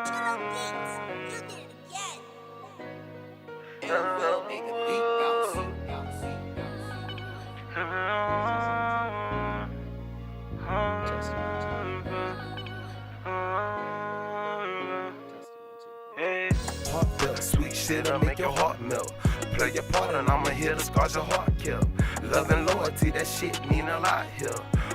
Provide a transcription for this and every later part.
Chillo Beats, you did it again. LL make a beat bounce. Heartfelt, sweet shit'll make your heart melt. Play your part and I'ma hear the scars your heart kill. Love and loyalty, that shit mean a lot here.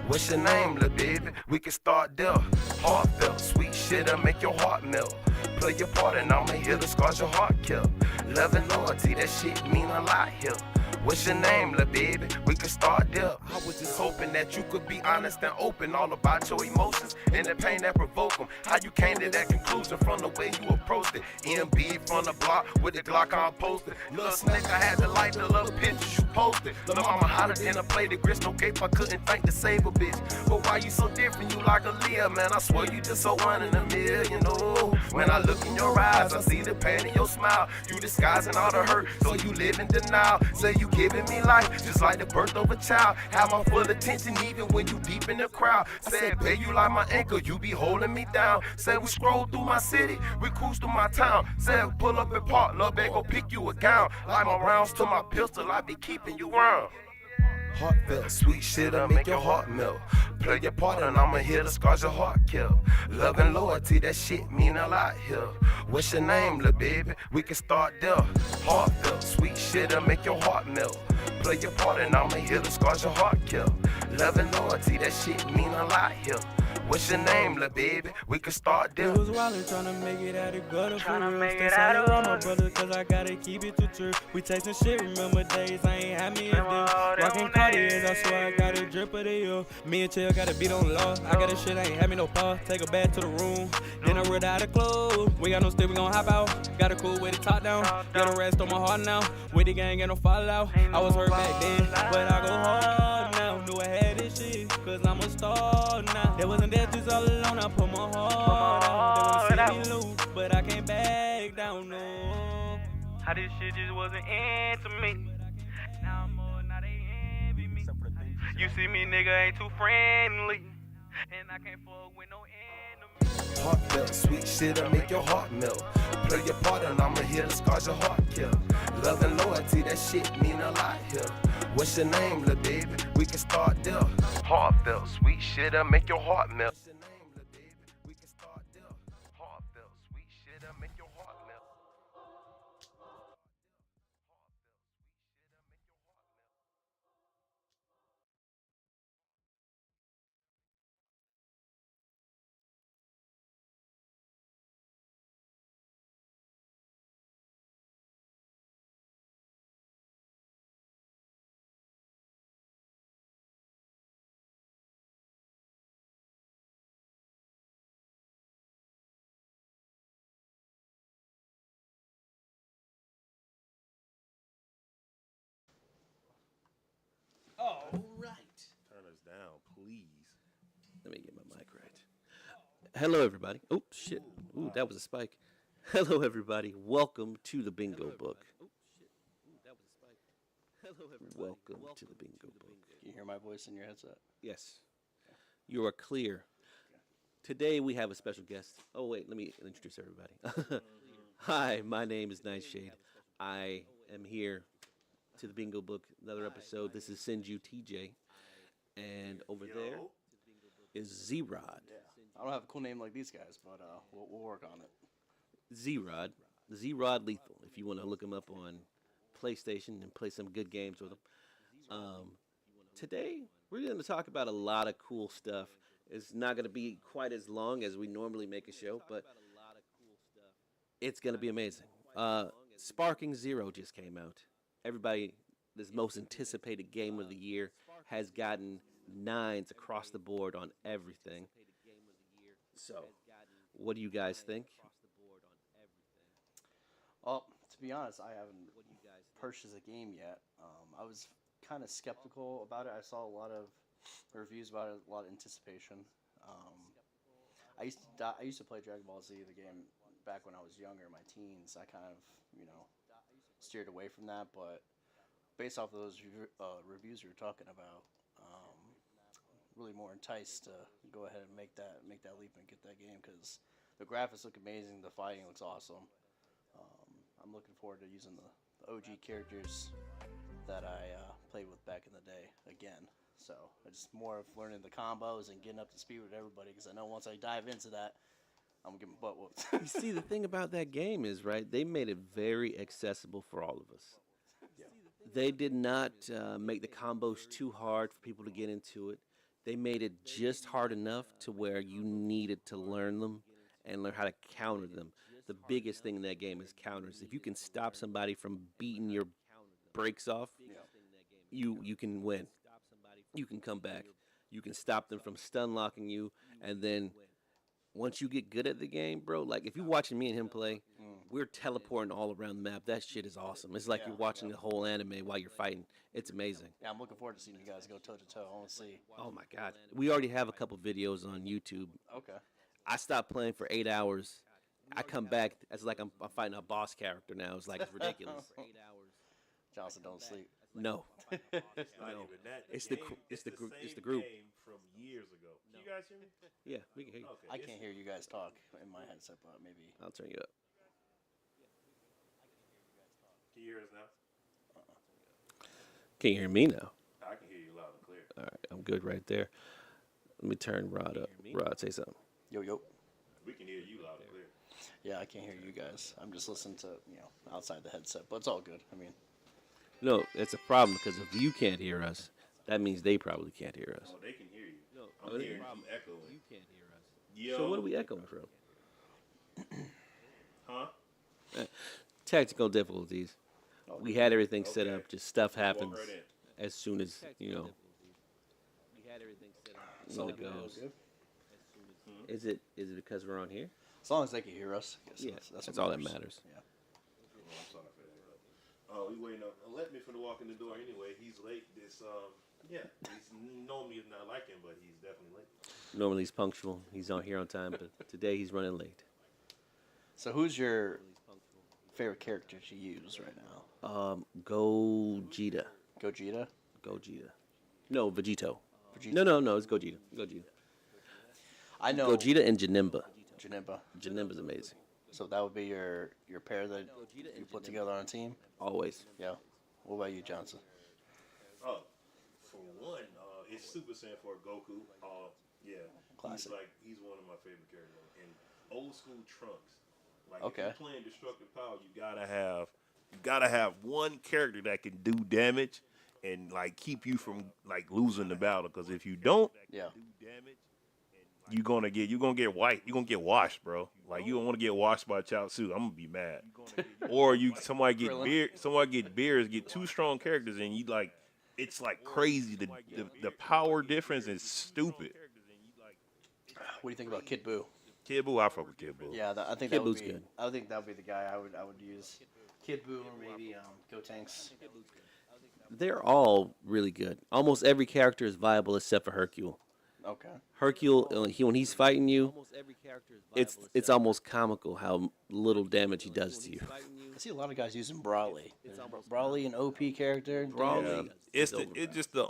What's your name, lil' baby? We can start there. Heartfelt, sweet shit'll make your heart melt. Play your part and I'ma hear the scars your heart kill. Love and loyalty, that shit mean a lot here. What's your name, lil' baby? We could start there. I was just hoping that you could be honest and open all about your emotions and the pain that provoke them. How you came to that conclusion from the way you approached it. MB from the block with the Glock on posted. Little snake, I had to like the little pictures you posted. Little mama hotter than a plate of grits, no cape, I couldn't think to save a bitch. But why you so different? You like a Leah, man. I swear you just so one in a million. Oh, when I look in your eyes, I see the pain in your smile. You disguising all the hurt, so you live in denial. Say you giving me life, just like the birth of a child. Have my full attention even when you deep in the crowd. Said, babe, you like my anchor, you be holding me down. Said, we scroll through my city, we cruise through my town. Said, pull up and park, love, babe, go pick you a gown. Like my rounds to my pistol, I be keeping you round. Heartfelt, sweet shit'll make your heart melt. Play your part and I'ma hear the scars your heart kill. Love and loyalty, that shit mean a lot here. What's your name, lil' baby? We can start there. Heartfelt, sweet shit'll make your heart melt. Play your part and I'ma hear the scars your heart kill. Love and loyalty, that shit mean a lot here. What's your name, lil' baby? We can start there. It was wildin' tryna make it out of gutter for real. Stay solid on my brother, cause I gotta keep it to true. We tasting shit, remember days I ain't had me a deal. Rockin' Cartiers, I swear I got a drip of the year. Me and Chill got a beat on the law. I got a shit, I ain't had me no paw. Take a bath to the room, then I run out of clothes. We got no stick, we gon' hop out. Got a cool with the top down. Got a rest on my heart now. With the gang, ain't no fallout. I was hurt back then, but I go hard now. Knew I had this shit, cause I'm a star now. There wasn't that just all alone, I put my heart out. They wanna see me lose, but I can't back down, no. How this shit just wasn't into me. Now I'm more, now they envy me. You see me, nigga, ain't too friendly. And I can't fuck with no enemy. Heartfelt, sweet shit'll make your heart melt. Play your part and I'ma hear the scars your heart kill. Love and loyalty, that shit mean a lot here. What's your name, lil' baby? We can start there. Heartfelt, sweet shit'll make your heart melt. What's your name, lil' baby? We can start there. Heartfelt, sweet shit'll make your heart melt. Turn us down, please. Let me get my mic right. Hello, everybody. Oh, shit. Ooh, that was a spike. Hello, everybody. Welcome to the Bingo Book. Welcome to the Bingo Book. Can you hear my voice in your headset? Yes, you are clear. Today we have a special guest. Oh, wait, let me introduce everybody. Hi, my name is Nightshade. I am here to the Bingo Book, another episode. This is Sinju TJ. And over there is Z-Rod. Yeah. I don't have a cool name like these guys, but we'll work on it. Z-Rod. Z-Rod Lethal, if you want to look him up on PlayStation and play some good games with him. Today, we're going to talk about a lot of cool stuff. It's not going to be quite as long as we normally make a show, but it's going to be amazing. Sparking Zero just came out. Everybody, this most anticipated game of the year, has gotten 9s across the board on everything. So, what do you guys think? Well, to be honest, I haven't purchased a game yet. I was kind of skeptical about it. I saw a lot of reviews about it, a lot of anticipation. I used to play Dragon Ball Z, the game, back when I was younger, in my teens. I kind of, steered away from that, but based off of those reviews we were talking about, really more enticed to go ahead and make that leap and get that game, because The graphics look amazing. The fighting looks awesome. I'm looking forward to using the OG characters that I played with back in the day again. So it's just more of learning the combos and getting up to speed with everybody. Because I know once I dive into that, I'm gonna get my butt whooped. You see, the thing about that game is, right, they made it very accessible for all of us. They did not make the combos too hard for people to get into it. They made it just hard enough to where you needed to learn them and learn how to counter them. The biggest thing in that game is counters. If you can stop somebody from beating your brakes off, you can win. You can come back. You can stop them from stun locking you, and then once you get good at the game, bro, like if you're watching me and him play, we're teleporting all around the map. That shit is awesome. It's like you're watching the whole anime while you're fighting. It's amazing. Yeah, I'm looking forward to seeing you guys go toe to toe. I want to see. Oh my god. We already have a couple videos on YouTube. Okay. I stopped playing for 8 hours. I come back as like I'm fighting a boss character now. It's like it's ridiculous. Johnson don't sleep. No. Not No. even that. It's the game- it's the group. same It's the group. game from years ago. Can you guys hear me? Yeah, we can hear you. Okay. I it's- can't hear you guys talk in my headset, but maybe. I'll turn you up. Can you hear us now? Can you hear me now? I can hear you loud and clear. All right, I'm good right there. Let me turn Rod up. Rod, say something. Yo yo. We can hear you loud and clear. Yeah, I can't hear you guys. I'm just listening to outside the headset, but it's all good. I mean, No, it's a problem because if you can't hear us, that means they probably can't hear us. Oh, they can hear you. No, I'm hearing you echoing. You can't hear us. Yo. So what are we echoing from? Huh? Technical difficulties. We had everything set Okay. up. Just stuff Walk happens right in. as soon as We had everything set up. When it good. goes. Good. Is it because we're on here? As long as they can hear us. I guess Yeah, that's that's what all that matters. Yeah. Oh, I'm sorry for that. Oh, we waiting on. Let me for to walk in the door anyway. He's late. Yeah. He's normally is not like him, but he's definitely late. Normally he's punctual. He's on here on time, but today he's running late. So who's your favorite character to use right now? Gogeta. Gogeta? Gogeta. No, Vegito. Vegeta? No, it's Gogeta. Gogeta. I know Gogeta and Janemba. Janemba. Janemba's amazing. So that would be your pair that you put together on a team? Always. Yeah. What about you, Johnson? Oh, for one, it's Super Saiyan for Goku. Yeah. Classic. He's one of my favorite characters. And old school Trunks. Like Okay. if you're playing Destructive Power, you gotta have one character that can do damage and like keep you from like losing the battle. Because if you don't Yeah. do damage, you're gonna get white. You're gonna get washed, bro. Like you don't want to get washed by Chaozu. I'm gonna be mad. Or somebody get beers, get two strong characters, and you like it's like crazy. The power difference is stupid. What do you think about Kid Buu? Kid Buu, I fuck with Kid Buu. Yeah, I think Kid that would Buu's be. good. I think that would be the guy I would use. Kid Buu or maybe Gotenks. They're all really good. Almost every character is viable except for Hercule. Okay. Hercule, when he's fighting you, it's almost comical how little damage he does to you. I see a lot of guys using Brawly. Brawly, an OP character. Brawly. It's just the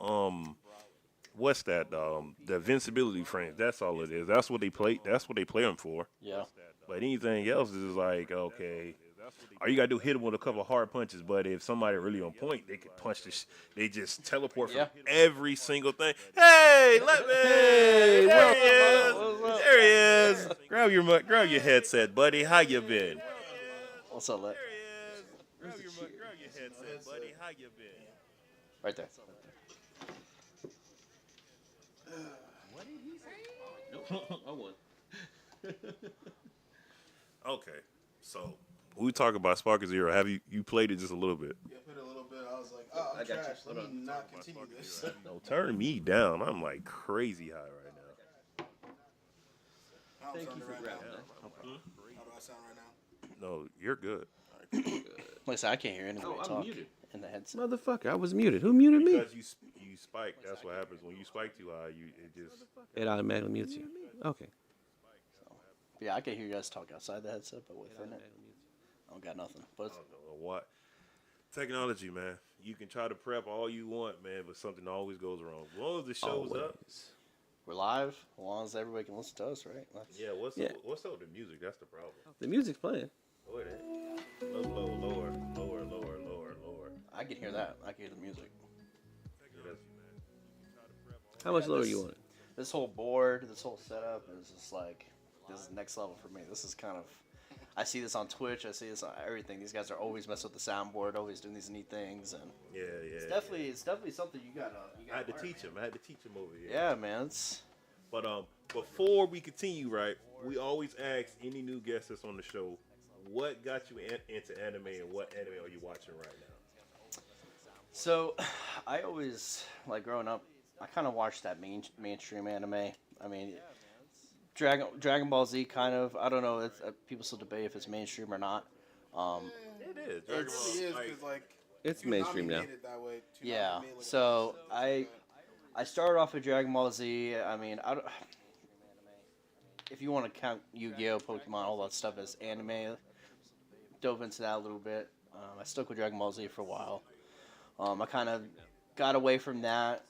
what's that? The invincibility frames. That's all it is. That's what they play. That's what they play them for. Yeah. But anything else is like okay. All you gotta do hit him with a couple hard punches. But if somebody really on point, they can punch they just teleport from every single thing. Hey, let me. There he is. There he is. Grab your headset, buddy. How you been? What's up, Let? There he is. Grab your headset, buddy. How you been? Right there. I won. Okay, so we talk about Sparking Zero. Have you played it just a little bit? Yeah, played a little bit. I was like, oh, I'm trash. Let me not continue this. No, turn me down. I'm like crazy high right now. How I'm sounding right now? How do I sound right now? No, you're good. Like I said, I can't hear anybody I'm talk muted. in the headset. Motherfucker, I was muted. Who muted me? Because you spike. That's what happens when you spike too high. It just It automatically mutes you. Okay. Yeah, I can hear you guys talk outside the headset, but within it, I don't got nothing. But I it's, don't know what. Technology, man. You can try to prep all you want, man, but something always goes wrong. As long as it shows up, We're live, as long as everybody can listen to us, right? Yeah, what's Yeah. Up, what's up with the music? That's the problem. The music's playing. Lower that. Lower. I can hear that. I can hear the music. Yeah, that's- How much lower you want it? This whole board, this whole setup is just like, this is next level for me. This is kind of, I see this on Twitch. I see this on everything. These guys are always messing with the soundboard, always doing these neat things, and yeah. it's definitely something you gotta. I had to teach him. over here. Yeah, man. It's But before we continue, right, we always ask any new guests that's on the show, what got you into anime and what anime are you watching right now? so, I always like growing up. I kind of watched that mainstream anime. I mean, Dragon Ball Z kind of. I don't know. It's, people still debate if it's mainstream or not. It is. Dragon It Ball, really is like, because like It's you mainstream now. nominated that way. You Yeah. nominated like So a- I started off with Dragon Ball Z. I mean, I don't, if you want to count Yu-Gi-Oh, Pokemon, all that stuff as anime, dove into that a little bit. I stuck with Dragon Ball Z for a while. I kind of got away from that,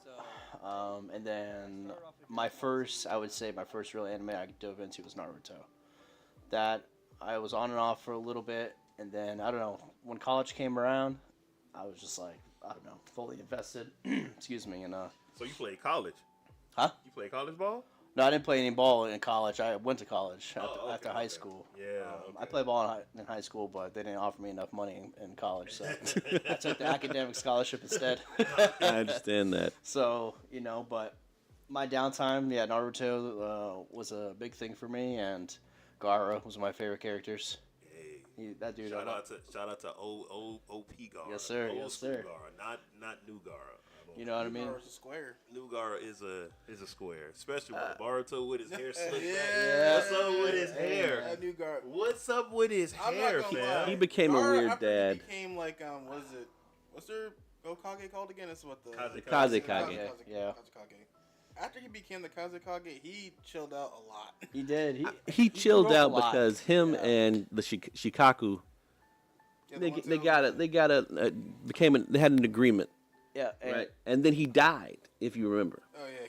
and then I would say my first real anime I dove into was Naruto. That I was on and off for a little bit, and then I don't know, when college came around, I was just like, I don't know, fully invested. Excuse me, and so you played college? Huh? You played college ball? no, I didn't play any ball in college. I went to college Oh, after okay, high okay. school. Yeah. I played ball in high school, but they didn't offer me enough money in college, so I took the academic scholarship instead. I understand that. So, but my downtime, yeah, Naruto was a big thing for me, and Gaara was one of my favorite characters. Hey, That dude, shout out to OP Gara. Yes, sir, Old yes, school sir. Gara, not new Gara. you know what I mean? Or it's a square. New Gara is a square, especially with Baruto with his hair slicked back. Yeah. What's up with his hair? That new guard. What's up with his I'm not hair, gonna fam? lie. He became a Gaara, weird after dad. He became like what is it? What's their Hokage called again? It's what the Kazekage. Kazekage. Yeah. Kazekage. After he became the Kazekage, he chilled out a lot. He did. He chilled grew up out a lot. because him Yeah. and the Shikaku Yeah, the they ones they that- got they had an agreement, Yeah, and right? And then he died, if you remember. Oh yeah,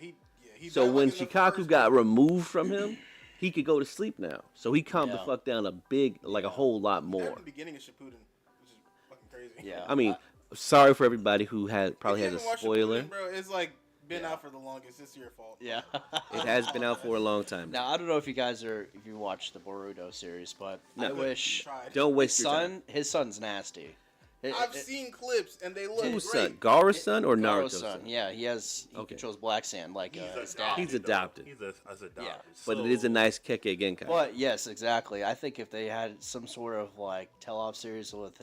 he So died, when like, in the Shikaku first got movie. removed from him, he could go to sleep now. So he calmed the Yeah. fuck down a whole lot That more. in the beginning of Shippuden, which is fucking crazy. yeah. I mean, sorry for everybody who probably If has you a haven't watched spoiler. Shippuden, bro, it's like been out for the longest. It's your fault. Yeah. It has been out for a long time. Now I don't know if you watched the Boruto series, but I No. wish Tried. Don't waste your time. his son's nasty. I've seen clips and they look Whose great. son? Gaara's son or Gaara's Naruto's son. son? Yeah, he Okay. controls Black Sand like his dad. He's adopted. He's adopted. Yeah. But it is a nice Keke Genkai. But yes, exactly. I think if they had some sort of like tell-off series with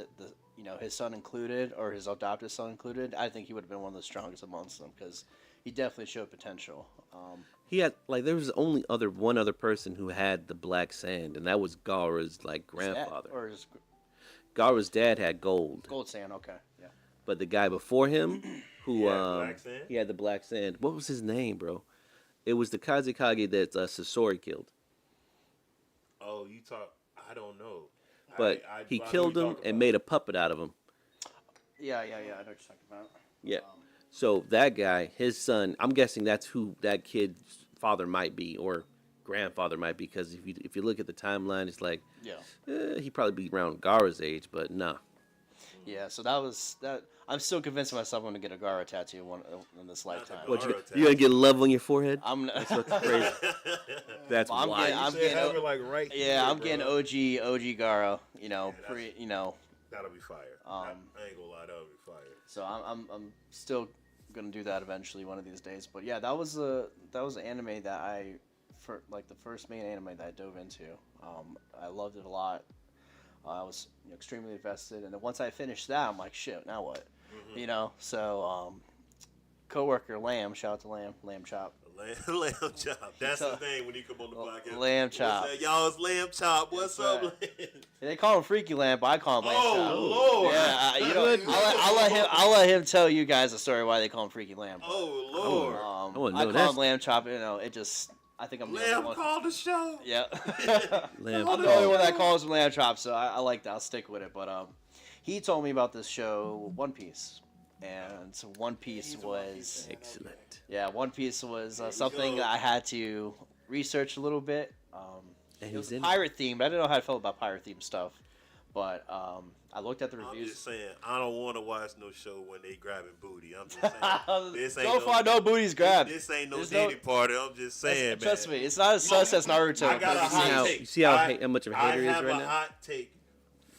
his son included or his adopted son included, I think he would have been one of the strongest amongst them because he definitely showed potential. He had there was only one other person who had the black sand, and that was Gaara's His dad- grandfather. or his Gaara's dad had gold, Gold Sand. Okay, yeah. but the guy before him, who He had black sand? he had the black sand. What was his name, bro? It was the Kazekage that Sasori killed, Oh, you talk. I don't know. but he killed him and made a puppet out of him. Yeah. I know what you're talking about. Yeah. So that guy, his son, I'm guessing that's who that kid's father might be or grandfather might be, because if you look at the timeline, it's like Yeah. he probably be around Gaara's age, but nah. Yeah. So that was that. I'm still convincing myself I'm gonna get a Gaara tattoo in this lifetime. the What Gaara you gonna get love on your forehead? I'm That's what's crazy. That's I'm wild. getting- I'm Say getting have o- it like right Yeah, here, I'm getting bro. OG Gaara. that's- That'll be fire. I ain't gonna lie, that'll be fire. So I'm still gonna do that eventually one of these days. But yeah, that was an anime that the first main anime that I dove into. I loved it a lot. I was extremely invested, and then once I finished that, I'm like, shit, now what? So coworker Lamb, shout out to Lamb Chop. Lamb Chop. That's his name when he come on the podcast. Lamb Chop. What's that? Y'all, it's Lamb Chop. What's Yes, up, sir. Lamb? They call him Freaky Lamb, but I call him Lamb Chop. Oh, Lord. Yeah, I'll let him tell you guys the story why they call him Freaky Lamb. but, Oh, Lord. I wanna I know call that. him Lamb Chop. It just I think I'm the only Lamb one. called the show. Yeah. Lamb I'm the only one that calls him Lamb Chop, so I like that. I'll stick with it. But he told me about this show, One Piece. and One Piece was Excellent. One Piece was something that I had to research a little bit. And It was he's in. pirate themed. I didn't know how I felt about pirate themed stuff, but I looked at the I'm reviews. just saying, I don't want to watch no show when they grabbing booty. I'm just saying, this ain't So far, no booties grabbed. This ain't no There's dating party. I'm just saying, man. Trust me, it's not as sus as Naruto. I got a but hot how- take. you see how I- how much of a hater he is I have right a now? hot take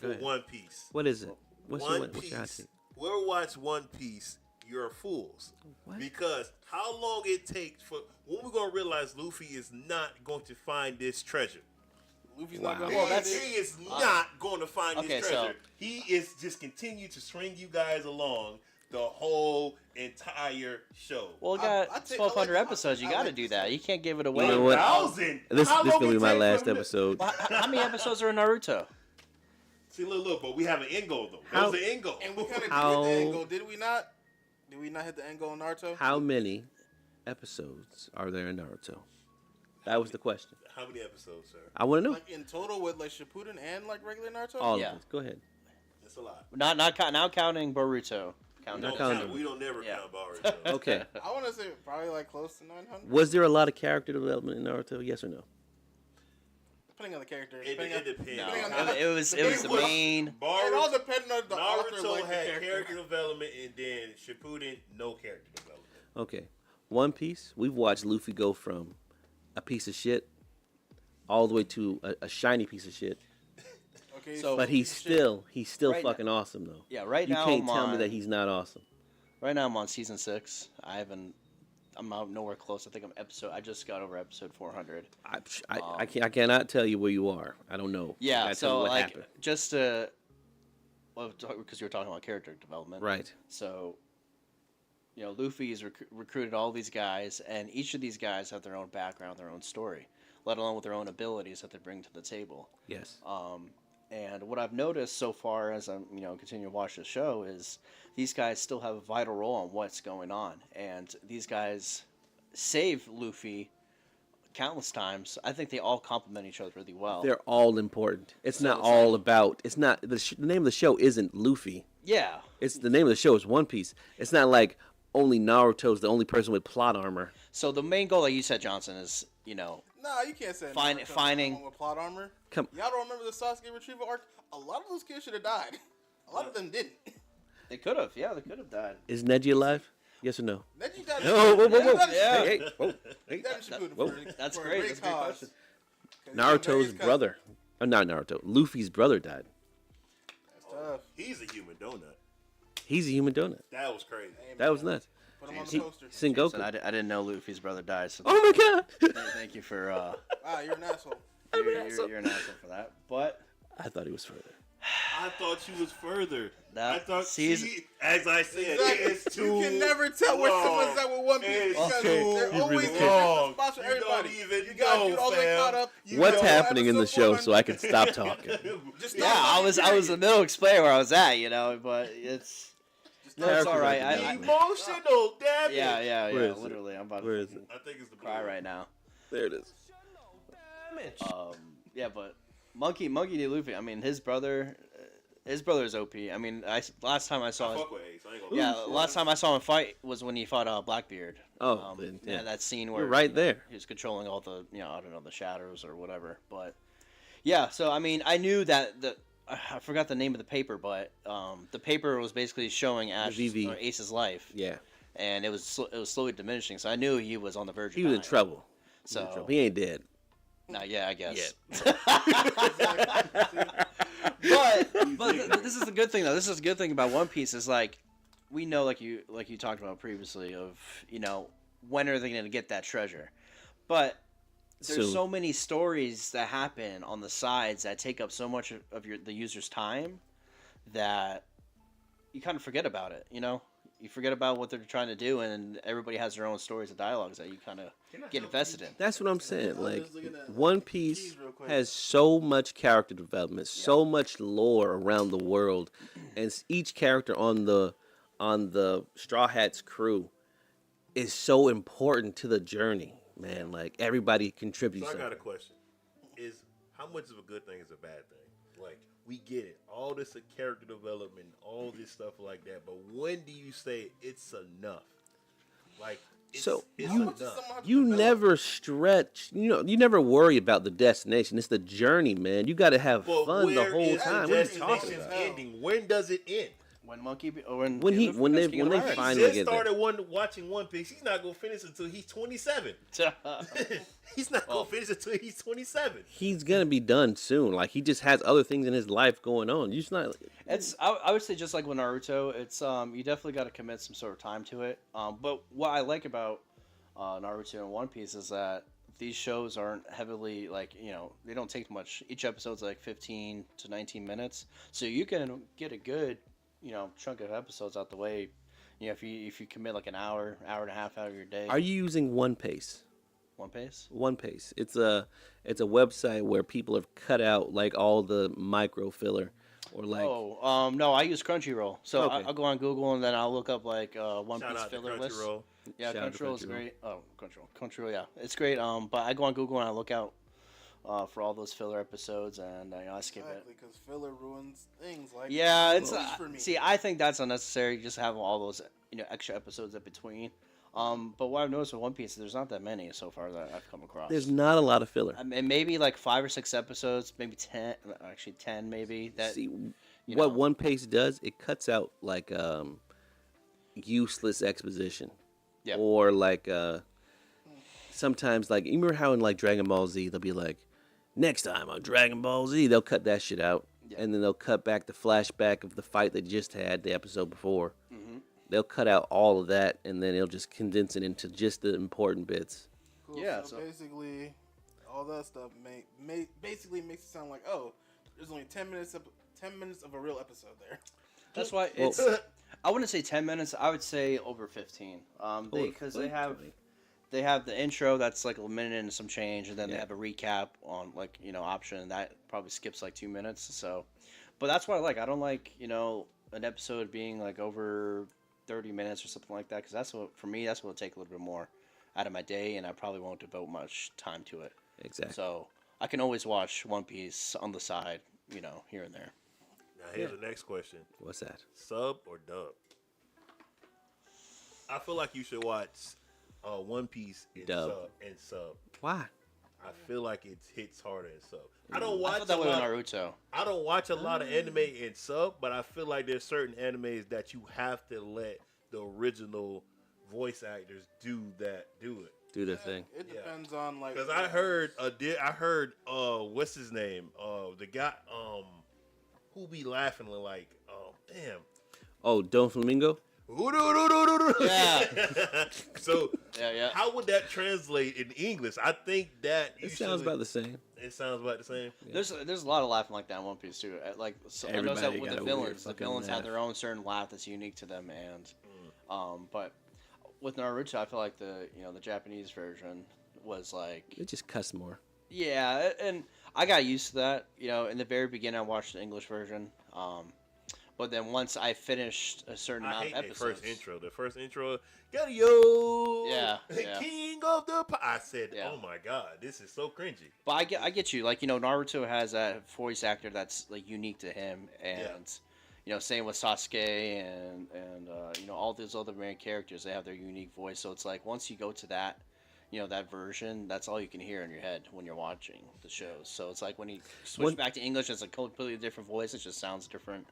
Go for ahead. One Piece. What is it? What's your One what's your hot Piece. take? Whoever watch One Piece, you're fools. What? Because how long it takes for when we're gonna realize Luffy is not going to find this treasure. Luffy's not Wow. gonna Well, find that's- it. He is not going to find okay, this so- treasure. He is just continue to string you guys along the whole entire show. Well, it I got take- I 1,200 like- episodes. You I got to like do this. that. You can't give it away. You know what? 1,000. This How is long gonna be it my take last from the- episode. Well, how many episodes are in Naruto? See, look, but we have an end goal though. How- That was the end goal. And we kind of How- hit the end goal, did we not? Did we not hit the end goal in Naruto? How many episodes are there in Naruto? That was the question. How many episodes, sir? I want to know Like in total with like Shippuden and like regular Naruto? all Yeah. of it. Go ahead. That's a lot. Not counting Boruto. Counting Not Don't counting. count. We don't never Yeah. count Boruto. Okay. I want to say probably like close to 900. Was there a lot of character development in Naruto? Yes or no? Depending on the character. It Depending on, depends. No, Depending on it was the main. it all Boruto, depending on the author Naruto like the had character. development, and then Shippuden, no character development. Okay. One Piece. We've watched Luffy go from a piece of shit all the way to a shiny piece of shit. Okay, So- But he's still Right now- fucking awesome though. Yeah, right You now can't I'm tell me on- that he's not awesome. Right now I'm on season 6. I'm out nowhere close. I think I just got over episode 400. I cannot tell you where you are. I don't know. You Yeah, gotta tell me so what like happened. just because you were talking about character development, Right. So, Luffy's recruited all these guys, and each of these guys have their own background, their own story, let alone with their own abilities that they bring to the table. Yes. And what I've noticed so far as I'm, continuing to watch the show is these guys still have a vital role on what's going on, and these guys save Luffy countless times. I think they all complement each other really well. They're all important. It's not it's all like- about. It's not the name of the show isn't Luffy. Yeah, It's the name of the show is One Piece. It's not like only Naruto's the only person with plot armor. so the main goal, like you said, Johnson, is Nah, you can't say Find- Naruto was finding- the one with plot armor. Come- Y'all don't remember the Sasuke retrieval arc? A lot of those kids should have died. A lot of them didn't. they could have. Yeah, they could have died. Is Neji alive? Yes or no? Neji died. Oh, whoa, whoa, whoa. Neji died in Yeah. Hey, hey, whoa, hey. He died in Shippuden Whoa. for- That's for a great. That's a great cause. question. 'Cause he was Naruto's Neji's cousin. brother. Oh, not Naruto. Luffy's brother died. That's tough. He's a human donut. He's a human donut. That was crazy. Hey, That was man. nuts. Put him on the He, poster. Sengoku. So I didn't know Luffy's brother died. So Oh my god! thank you for Wow, you're an asshole. you're an asshole for that. But I thought he was further. I thought she was further. That I thought season- she, as I said, Exactly. it is too You can never tell where long. someone's at with One Piece It's because too they're always really different long. spots for You everybody. don't even You gotta know, get all the way fam. caught up. You What's know happening in the episode show so I 400. can stop talking? Just yeah, stop I was in the middle explaining where I was at, but it's Just no, stop it's all right. Character Emotional damage. Yeah. Where is it? Literally, I'm about Where to is it? I think it's the cry blue. right now. There it is. Yeah, but Monkey D. Luffy. I mean, his brother is OP. I mean, last time I saw I his, fuck with Ace. I ain't gonna yeah, lie. last time I saw him fight was when he fought Blackbeard. Oh, then, yeah. That scene where You're right there. he was controlling all the, I don't know, the shadows or whatever. But yeah, so I mean, I knew that I forgot the name of the paper, but the paper was basically showing VV. Ace's life, Yeah. and it was slowly diminishing. So I knew he was on the verge. He of was in dying. trouble. So He ain't dead. yeah, I guess. Exactly. but this is the good thing though. This is the good thing about One Piece is like we know like you talked about previously of when are they going to get that treasure, but there's Soon. so many stories that happen on the sides that take up so much of the user's time that you kind of forget about it. You forget about what they're trying to do, and everybody has their own stories and dialogues that you kind of get invested in. That's what I'm saying. Like, just looking at One Piece keys real quick. has so much character development, so much lore around the world, and each character on the Straw Hats crew is so important to the journey, man. Like, everybody contributes. So I got a something. question. how much of a good thing is a bad thing? Like, we get it, all this character development, all this stuff like that. But when do you say it's enough? Like, it's enough. You never stretch. You never worry about the destination. It's the journey, man. You got to have But fun the where whole is time. the What are you talking destination's about? ending? When does it end? When Monkey, When they finally Just get there. started watching One Piece. He's not gonna finish until he's 27. He's not gonna finish until he's 27. He's gonna be done soon. Like he just has other things in his life going on. You just not. It's I would say just like with Naruto, it's you definitely got to commit some sort of time to it. But what I like about Naruto and One Piece is that these shows aren't heavily they don't take much. Each episode's like 15 to 19 minutes, so you can get a good chunk of episodes out the way. If you commit like an hour and a half out of your day. Are you using One Pace? One Pace? One Pace. It's a website where people have cut out like all the micro filler or like. No, I use Crunchyroll. So Okay. I'll go on Google and then I'll look up like One Shout Piece out to filler list. Crunchyroll. Yeah, Shout out to Crunchyroll is Crunchyroll. great. Oh, Crunchyroll, yeah, it's great. But I go on Google and I look out for all those filler episodes, and I skip it. Exactly, because filler ruins things like. Yeah, it's movies for me. see, I think that's unnecessary. Just have all those extra episodes in between. But what I've noticed with One Piece, there's not that many so far that I've come across. There's not a lot of filler. I mean, maybe like 5 or 6 episodes, maybe 10. Actually, 10 maybe. That See, you what know. One Pace does, it cuts out like useless exposition. Yeah. Or like sometimes like you remember how in like Dragon Ball Z they'll be like, next time on Dragon Ball Z they'll cut that shit out, and then they'll cut back the flashback of the fight they just had the episode before. Mm-hmm. They'll cut out all of that, and then they'll just condense it into just the important bits. Cool. Yeah, So, so- basically, all that stuff basically makes it sound like, oh, there's only 10 minutes of a real episode there. That's why Well- it's. I wouldn't say 10 minutes. I would say over 15. Because they have the intro that's like a minute and some change, and then they have a recap on option, and that probably skips like 2 minutes. So, but that's what I like. I don't like an episode being like over 30 minutes or something like that, because that's what will take a little bit more out of my day, and I probably won't devote much time to it. Exactly. So I can always watch One Piece on the side, here and there. Now here's the next question: What's that? sub or dub? I feel like you should watch One Piece in Dub. sub. Why? I feel like it hits harder in sub. I don't watch I felt that a way with lot. Naruto. I don't watch a lot of anime in sub, but I feel like there's certain animes that you have to let the original voice actors do it. Do the thing. It depends on like. Because I heard what's his name? The guy who be laughing like, damn. Oh, Don Flamingo? Yeah. So Yeah. how would that translate in English? I think that It sounds about the same. It sounds about the same. There's a lot of laughing like that in One Piece too. Like I noticed that Everybody with got the a weird villains. The fucking villains have laugh. their own certain laugh that's unique to them, and but with Naruto, I feel like the Japanese version was like It just cuss more. yeah, and I got used to that. In the very beginning, I watched the English version, but then once I finished a certain I amount hate of the episodes, first intro, got yo, Yeah. king of the I said, Yeah. oh my god, this is so cringy. But I get you. Like Naruto has that voice actor that's like unique to him, and same with Sasuke and all those other main characters. They have their unique voice. So it's like once you go to that, that version, that's all you can hear in your head when you're watching the shows. So it's like when you switch back to English, it's a completely different voice. It just sounds different.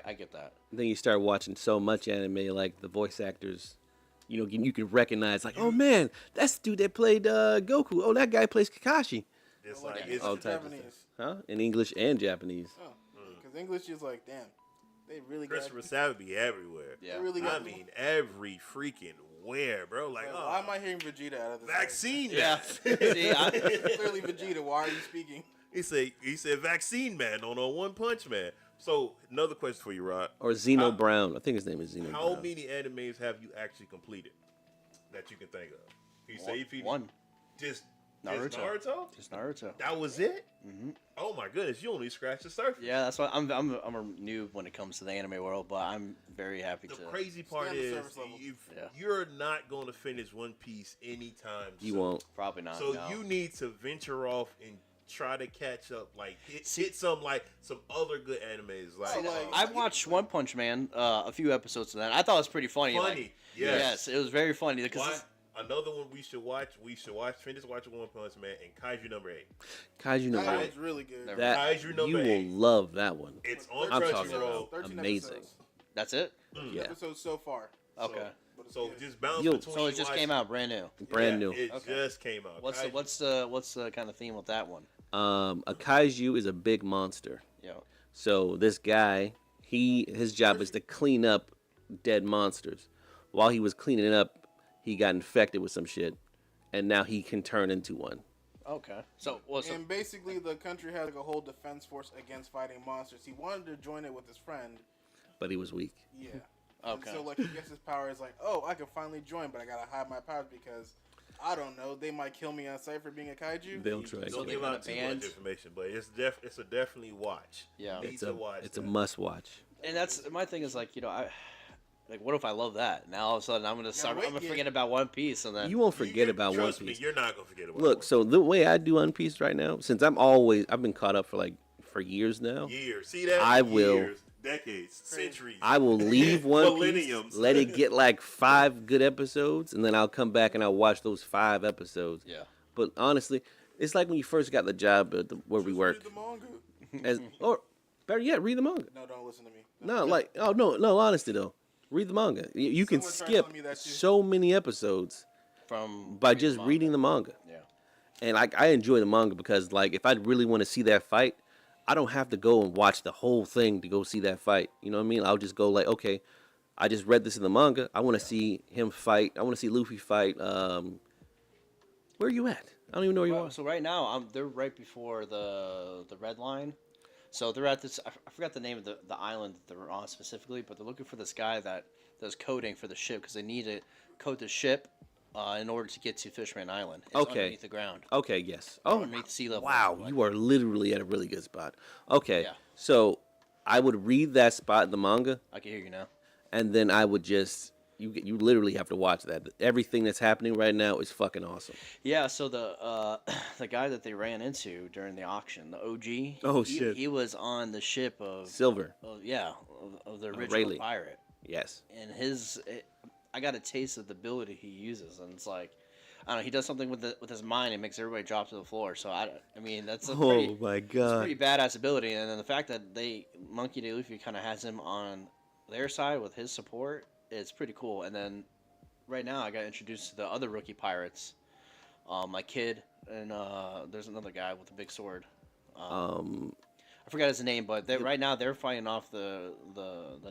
I get that. Then you start watching so much anime, like the voice actors, you can recognize, like, oh man, that's the dude that played Goku. Oh, that guy plays Kakashi. It's like like English it's all or types of Japanese. Huh? In English and Japanese. Oh, because English is like, damn, they really got. Christopher Savage be everywhere. Yeah. They really I got. mean every freaking where, bro. Like, Like, why am I hearing Vegeta out of this? vaccine Yeah. man. See, Clearly Vegeta. Why are you speaking? he said vaccine man on One Punch Man. So another question for you, Rod. Or Zeno How- Brown. I think his name is Zeno How Brown. many animes have you actually completed that you can think of? You say if you one. just Naruto. Naruto? Just Naruto. That was it? Mm-hmm. Oh my goodness, you only scratched the surface. Yeah, that's why I'm a noob when it comes to the anime world, but I'm very happy The to. crazy part Stay on the is surface level. Yeah. you're not going to finish One Piece anytime You soon. won't. Probably not. So no. you need to venture off and try to catch up, like hit some other good animes. I watched One Punch Man, a few episodes of that. I thought it was pretty funny. Funny, yes, it was very funny. Another one we should watch. Finish watching One Punch Man and Kaiju number 8. Kaiju number 8. That's really good. Kaiju number 8. You will love that one. It's on I'm talking Crunchyroll. about amazing. Episodes. That's it. Yeah. Episodes so far. Okay. So just bounce You'll- between. So it just came out brand new. Brand new. It just came out. What's the kind of theme with that one? A kaiju is a big monster. Yeah. So this guy, his job is to clean up dead monsters. While he was cleaning it up, he got infected with some shit, and now he can turn into one. Okay. And basically, the country had like a whole defense force against fighting monsters. He wanted to join it with his friend. But he was weak. Yeah. Okay. And so like he gets his power is like, oh, I can finally join, but I gotta hide my powers because I don't know, they might kill me on sight for being a kaiju. They'll try. Don't give out too much information, but it's a definitely watch. Yeah. It's a must watch. And that's my thing is like, what if I love that? Now all of a sudden I'm gonna forget about One Piece, and then You won't forget about One Trust Piece. me, you're not gonna forget about. Look, so the way I do One Piece right now, since I've been caught up for years now. Years. See that? I will. Years, decades, centuries. I will leave One Piece, Millenniums. let it get like 5 good episodes, and then I'll come back and I'll watch those 5 episodes. Yeah. But honestly, it's like when you first got the job where we work. Read the manga. Or better yet, read the manga. No, don't listen to me. No, honestly though, read the manga. You can Someone tried skip telling me that too. so many episodes by just reading the manga. Yeah. And I enjoy the manga because like if I really want to see that fight, I don't have to go and watch the whole thing to go see that fight. You know what I mean? I'll just go like, okay, I just read this in the manga. I want to see him fight. I want to see Luffy fight. Where are you at? I don't even know where you are. So right now they're right before the red line. So they're at this. I forgot the name of the island that they're on specifically, but they're looking for this guy that does coding for the ship because they need to code the ship in order to get to Fishman Island. It's Okay. underneath the ground. Okay, yes. Oh, Underneath sea level. wow, you are literally at a really good spot. Okay, Yeah. so I would read that spot in the manga, I can hear you now. and then I would just you literally have to watch that. Everything that's happening right now is fucking awesome. Yeah. So the the guy that they ran into during the auction, the OG. Oh, shit. He was on the ship of Silver, of the original Rayleigh. pirate. yes. And I got a taste of the ability he uses, and it's like, I don't know, he does something with his mind and makes everybody drop to the floor. So I mean, that's a pretty, Oh my it's a god. pretty badass ability. And then the fact that Monkey D. Luffy kind of has him on their side with his support, it's pretty cool. And then right now I got introduced to the other rookie pirates, my kid, and there's another guy with a big sword. I forgot his name, but right now they're fighting off the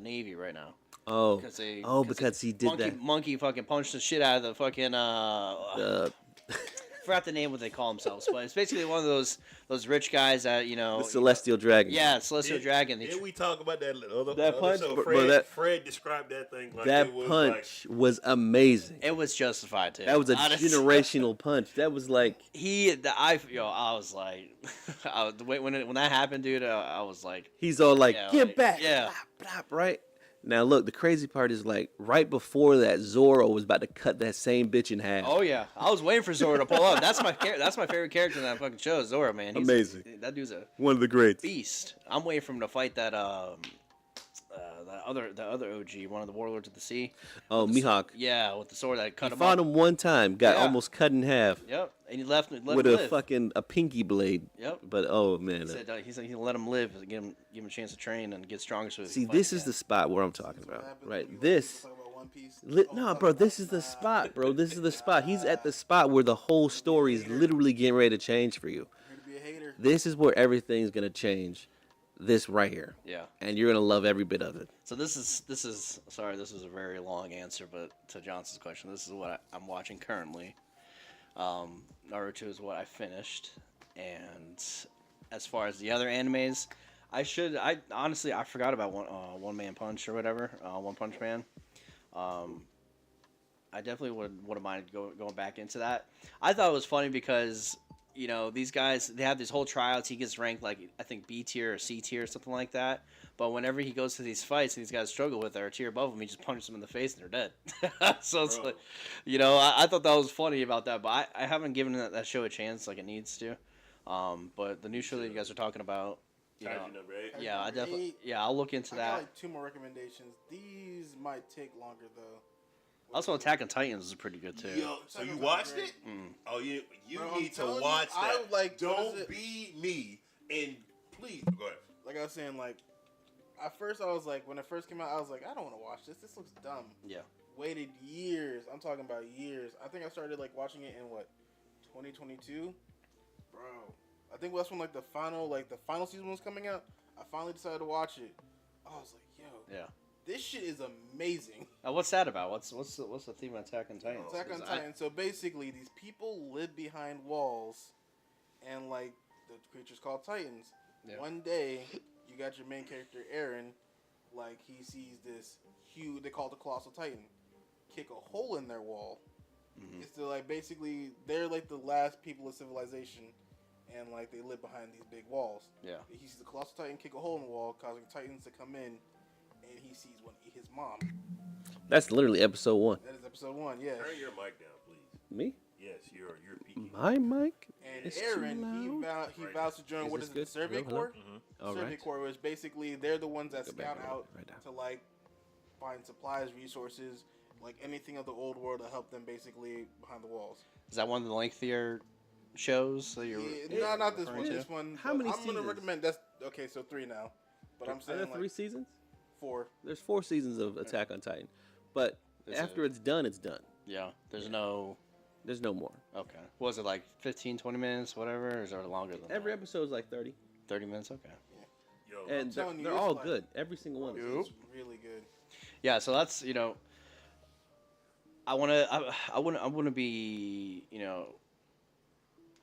Navy right now. Oh, Because he did Monkey fucking punched the shit out of the fucking that. forgot the name what they call themselves, but it's basically one of those rich guys that The Celestial Dragon. Yeah, Celestial Dragon. Did we talk about that other punch? show? Bro, Fred described that thing like That it was punch was amazing. It was justified too. That was a Honestly. generational punch. That was like I was like, when that happened, dude, I was like, he's all like, Yeah, get like, back, yeah. Blop, blop, right? Now look, the crazy part is like right before that, Zoro was about to cut that same bitch in half. oh yeah, I was waiting for Zoro to pull up. That's my favorite character in that fucking show, Zoro, man. He's Amazing. That dude's a One of the greats. beast. I'm waiting for him to fight that the other OG, one of the warlords of the sea. Oh, Mihawk. Yeah, with the sword that cut He him fought up. him one time, got Yeah. almost cut in half Yep, and he left with him a live. fucking pinky blade. Yep. But oh man, He said he said he'll let him live, give him a chance to train and get stronger. So he see, can fight this is again. the spot where I'm talking What about, happens right? when you This. talk about One Piece? No, bro, this is the spot, bro. This is the spot. He's at the spot where the whole story is literally getting ready to change for you. You're gonna be a hater. This is where everything's gonna change. This right here, Yeah. and you're gonna love every bit of it. So this is sorry, this was a very long answer, but to Johnson's question, this is what I'm watching currently. Naruto is what I finished, and as far as the other animes, I honestly forgot about One Man Punch or whatever, One Punch Man. I definitely wouldn't mind going back into that. I thought it was funny because these guys, they have these whole tryouts. He gets ranked like I think B tier or C tier or something like that. But whenever he goes to these fights, these guys struggle with their tier above him. He just punches them in the face and they're dead. So it's like, I thought that was funny about that. But I haven't given that show a chance like it needs to. But the new show that you guys are talking about, you know, Kaiju number 8. yeah, I Number definitely, 8. yeah, I'll look into I got that. like 2 more recommendations. These might take longer though. Also, Attack on Titans is pretty good too. Yo, so you watched it? Oh, you Bro, I'm need to telling you, watch I that. like- what Don't is it? be me, and please go ahead. Like I was saying, like at first I was like, when it first came out, I was like, I don't want to watch this. This looks dumb. Yeah. Waited years. I'm talking about years. I think I started like watching it in what 2022, bro. I think that's when like the final season was coming out. I finally decided to watch it. I was like, yo, Yeah. this shit is amazing. What's that about? What's the theme of Attack on Titans? Attack on Titan. So basically, these people live behind walls, and like the creature's called Titans. Yeah. One day, you got your main character Aaron, like he sees this huge. They call it the Colossal Titan. Kick a hole in their wall. Mhm. It's to like basically they're like the last people of civilization, and like they live behind these big walls. Yeah. He sees the Colossal Titan kick a hole in the wall, causing Titans to come in, and he sees his mom. That's literally episode 1. That is episode 1. Yeah. Turn your mic down, please. Me? Yes, you're peaking. My mic? And It's too Aaron, loud. he vows to join Is what this is it, good? the Survey Hello, hello? Corps? All Survey right. Corps, which basically they're the ones that Go back scout right out now. to like find supplies, resources, like anything of the old world to help them basically behind the walls. Is that one of the lengthier shows that you're? No, not this referring one. to? This one. How but many I'm gonna seasons? recommend that's okay. So 3 now, but I'm Are saying there like 3 seasons? 4. There's 4 seasons of Attack on Titan. But Is after it- it's done, it's done. Yeah. There's no. There's no more. Okay. Was it like 15, 20 minutes, whatever? Or is it longer than Every that? episode is like 30. 30 minutes? Okay. Yo, And they're, telling you, they're it's all like- good. Every single one. It's really good. Yeah, so that's, you know, I wanna be, you know,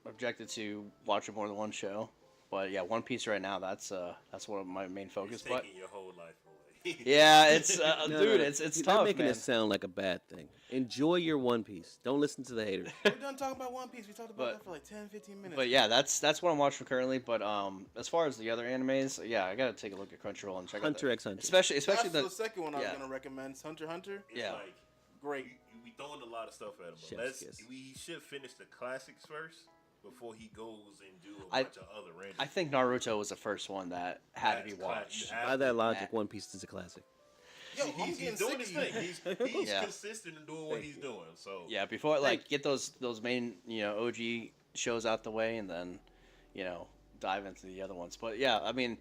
objected to watching more than one show. But yeah, One Piece right now, that's one of my main focus. it's But taking your whole life away. yeah, it's No, dude, no, it's They're tough, making man. it sound like a bad thing. Enjoy your One Piece. Don't listen to the haters. We're done talking about One Piece. We talked about But- that for like 10, 15 minutes. But yeah, that's what I'm watching currently. But as far as the other animes, yeah, I gotta take a look at Crunchyroll and check Hunter out x Hunter. especially that's the the second one I was yeah. gonna recommend. Hunter x Hunter. It's Yeah. like Great. we throwing a lot of stuff at him. Chef's But kiss. we should finish the classics first before he goes and do a I- bunch of other random. I think Naruto was the first one that had to be That's class- watched. you have By that to. logic, One Piece is a classic. Yo, I'm he's getting doing sick his of thing. you. He's Yeah. consistent in doing what he's doing. So Yeah, before like get those main OG shows out the way, and then dive into the other ones. But yeah, I mean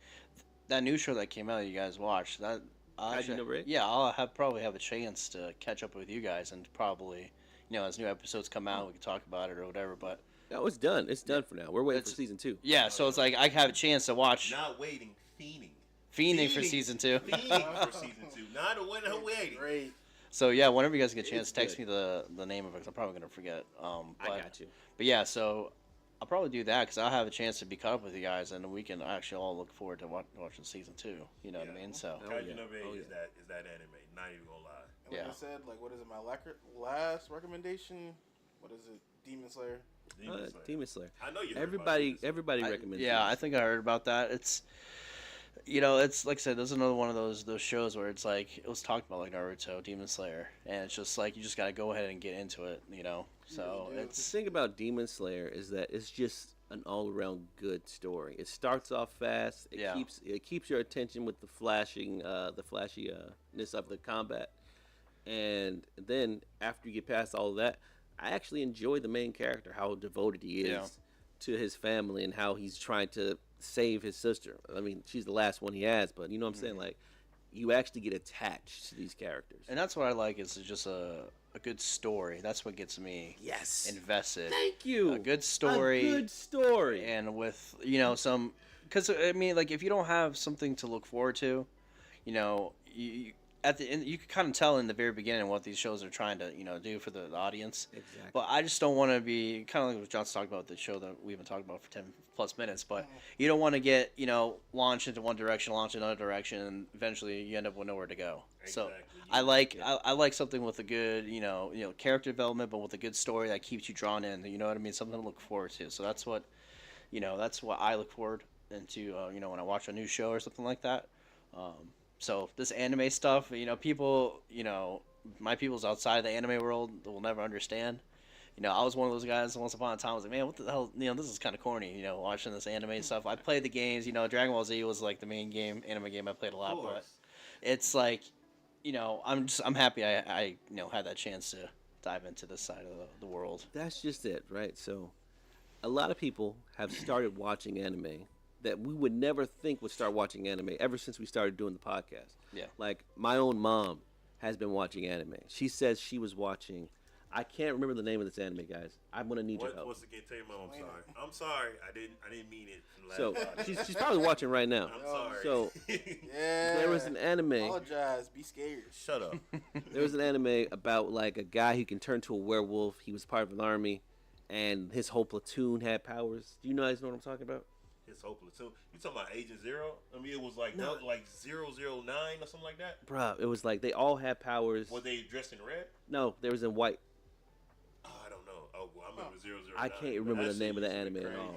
that new show that came out that you guys watched that. Kaiju number 8? Yeah, I'll probably have a chance to catch up with you guys, and probably as new episodes come out, we can talk about it or whatever. But No, it's done. It's done for now. We're waiting for It's- season 2. yeah, so it's like I have a chance to watch not waiting, Fiending for season 2. Fiending for season 2. Not a winner waiting. Great. So yeah, whenever you guys get a chance, It's text good. me the name of it. 'Cause I'm probably gonna forget. I got you. But yeah, so I'll probably do that because I'll have a chance to be caught up with you guys, and we can actually all look forward to watching season 2. You know what I Yeah. mean? So Oh, Kaiju yeah. number 8 Oh, is that anime. Not even gonna lie. And like Yeah. I said, like what is it? My last recommendation. What is it? Demon Slayer. Demon Slayer. Demon Slayer. I know you. heard about Everybody, Demon Slayer. everybody recommends. yeah, I Demon think I heard about that. It's it's like I said, there's another one of those shows where it's like it was talked about like Naruto, Demon Slayer, and it's just like you just gotta go ahead and get into it. So really do. The it's thing about Demon Slayer is that it's just an all-around good story. It starts off fast. It Yeah. keeps your attention with the flashiness of the combat, and then after you get past all of that, I actually enjoy the main character, how devoted he is Yeah. to his family and how he's trying to save his sister. I mean, she's the last one he has, but you know what I'm saying? Like, you actually get attached to these characters. and that's what I like is just a good story. That's what gets me Yes. invested. Thank you. A good story. A good story. And with some, because I mean, like if you don't have something to look forward to, you at the end you can kind of tell in the very beginning what these shows are trying to do for the audience. Exactly. But I just don't want to be kind of like what John's talking about the show that we've been talking about for 10+ minutes. But you don't want to get launched into one direction, launched in another direction, and eventually you end up with nowhere to go. So Exactly. I like I like something with a good character development, but with a good story that keeps you drawn in. You know what I mean? Something to look forward to. So that's what I look forward into. When I watch a new show or something like that. So this anime stuff, people, my people's outside of the anime world will never understand. You know, I was one of those guys once upon a time. I was like, man, what the hell? You know, this is kind of corny. You know, watching this anime and stuff. I played the games. You know, Dragon Ball Z was like the main anime game I played a lot. But it's like, you know, I'm happy I you know had that chance to dive into this side of the world. That's just it, right? So, a lot of people have started watching anime that we would never think would start watching anime ever since we started doing the podcast. Yeah. Like, my own mom has been watching anime. She says she was watching. I can't remember the name of this anime, guys. I'm gonna need your help. Once again, tell your mom I'm sorry. I'm sorry. I didn't mean it. So she's probably watching right now. I'm sorry. So Yeah. there was an anime. Apologize. Be scared. Shut up. There was an anime about like a guy who can turn to a werewolf. He was part of an army, and his whole platoon had powers. Do you guys know what I'm talking about? His whole platoon. You talking about Agent Zero? I mean, it was like No. like 009 or something like that. Bruh, it was like they all had powers. Were they dressed in red? No, there was in white. Oh, I don't know. Oh, well, I remember 009. I can't remember the name of the anime at all.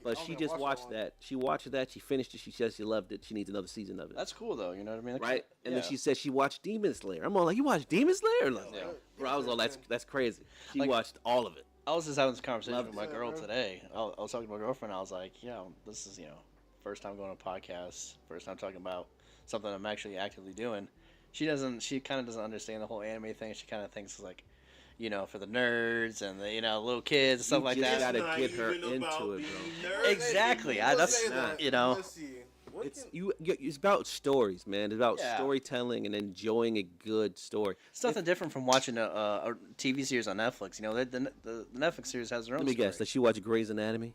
But she just watched that. She watched that. She finished it. She says she loved it. She needs another season of it. That's cool though. You know what I mean? That's- Right? And then yeah. she said she watched Demon Slayer. I'm all like, you watched Demon Slayer? Like, Yeah. Bro, I was all, that's crazy. She Like- watched all of it. I was just having this conversation Loved with my it. girl Yeah, today. I was talking to my girlfriend. I was like, yeah, this is, you know, first time going to a podcast, first time talking about something I'm actually actively doing. She kind of doesn't understand the whole anime thing. She kind of thinks it's like, you know, for the nerds and the, you know, little kids and stuff like just that. gotta get her even into about it, being bro. nerds. Exactly. You know. Let's see. What It's can- it's about stories, man. It's about Yeah. storytelling and enjoying a good story. It's nothing different from watching a TV series on Netflix. You know, the Netflix series has their own Let me story. guess. Does she watch Grey's Anatomy?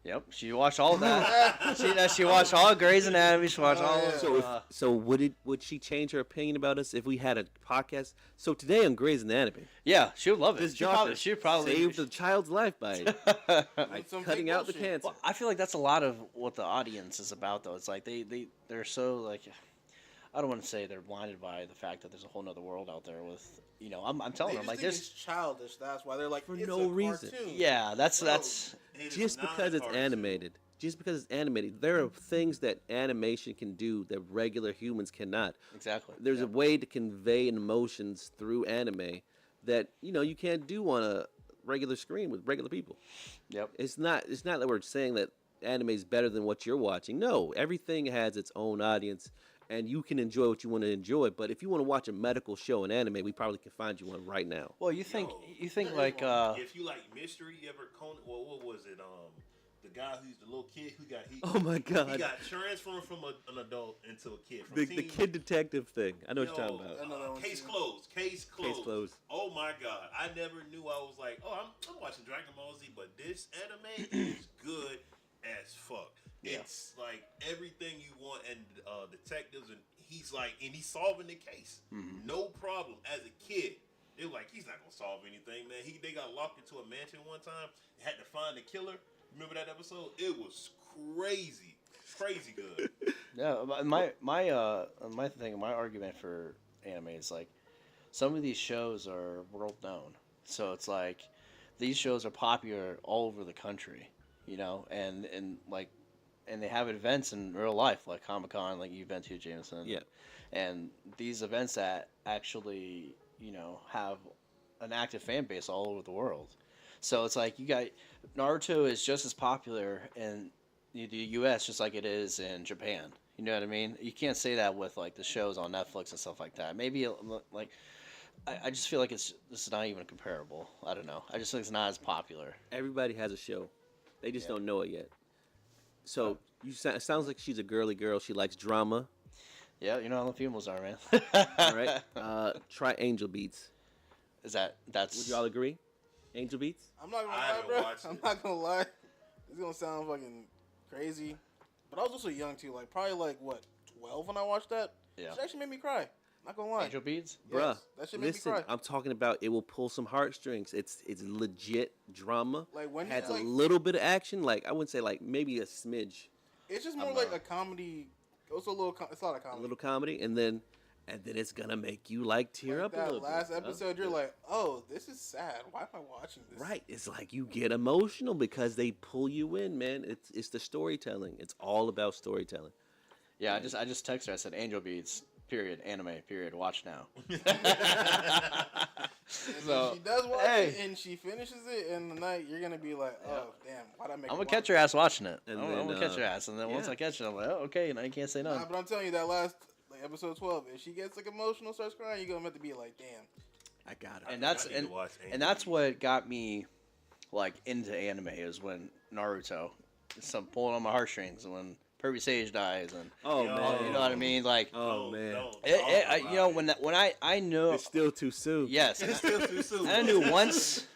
Yep, she watched all of that. she watched all of Grey's Anatomy. She watched all of So would she change her opinion about us if we had a podcast? So today on Grey's Anatomy, yeah, she would love it. this She doctor probably saved the child's life by With some cutting fake out the bullshit. cancer. Well, I feel like that's a lot of what the audience is about, though. It's like they're so like, I don't want to say they're blinded by the fact that there's a whole nother world out there with, you know, I'm telling They them just like think this. it's childish. That's why they're like For it's no a reason. cartoon. Yeah, that's Bro. It is Just not because it's cartoon. animated. Just because it's animated, there are things that animation can do that regular humans cannot. exactly. There's a way to convey emotions through anime that you can't do on a regular screen with regular people. Yep. It's not that we're saying that anime is better than what you're watching. No, everything has its own audience, and you can enjoy what you want to enjoy. But if you want to watch a medical show in anime, we probably can find you one right now. Well, you think like If you like mystery, you ever Conan? Well, what was it? The guy who's the little kid who got Oh my he god, got transformed from an adult into a kid. From the teen- kid detective thing. I know what you're Yo, talking about. Another one Case too. closed. Case closed. closed. Oh my god! I never knew. I was like, oh, I'm watching Dragon Ball Z, but this anime is good as fuck. Yeah. It's like everything you want, and detectives, and he's solving the case, no problem. As a kid, they were like, he's not gonna solve anything, man. They got locked into a mansion one time, had to find the killer. Remember that episode? It was crazy good. yeah. My argument for anime is like some of these shows are world known, so it's like these shows are popular all over the country, you know, and they have events in real life like Comic-Con, like you've been to, Jameson. Yeah. And these events that actually, you know, have an active fan base all over the world. So it's like you got Naruto is just as popular in the U.S. just like it is in Japan. You know what I mean? You can't say that with like the shows on Netflix and stuff like that. Maybe like I just feel like this is not even comparable. I don't know. I just think it's not as popular. Everybody has a show. They just don't know it yet. So it sounds like she's a girly girl. She likes drama. Yeah, you know how the females are, man. All right. Try Angel Beats. That's Would you all agree? Angel Beats? I'm not gonna I lie, haven't bro. watched I'm it. not gonna lie. It's gonna sound fucking crazy, but I was also young too. Like probably like what 12 when I watched that. Yeah. It actually made me cry. Not gonna lie. Angel Beads? Yes, Bruh, that shit made listen, me cry. I'm talking about it will pull some heartstrings. It's legit drama. Like when Has you, like, a little bit of action. Like I wouldn't say like maybe a smidge, it's just more like a comedy. Also a little. It's not a a comedy. little comedy, and then it's gonna make you like tear Like up a that little last bit. episode, you're like, oh, this is sad. Why am I watching this? Right, it's like you get emotional because they pull you in, man. It's the storytelling. It's all about storytelling. Yeah, I just texted her. I said Angel Beads. Period. Anime. Period. Watch now. So, if she does watch hey. it and she finishes it in the night, you're gonna be like, oh damn, why'd I make? I'm her gonna catch watch your ass watching it. And I'm then, gonna catch your ass, and then once yeah. I catch it, I'm like, oh, okay, now you can't say it? nothing. Nah, but I'm telling you, that last like episode 12, if she gets like emotional, starts crying, you're gonna have to be like, damn. I got it. And that's I need to watch and that's what got me like into anime is when Naruto, some pulling on my heartstrings, and when Pervy Sage dies, and Oh Yo. man. you know what I mean, like. Oh man. You know when I know It's still too soon. yes It's still too soon. I knew once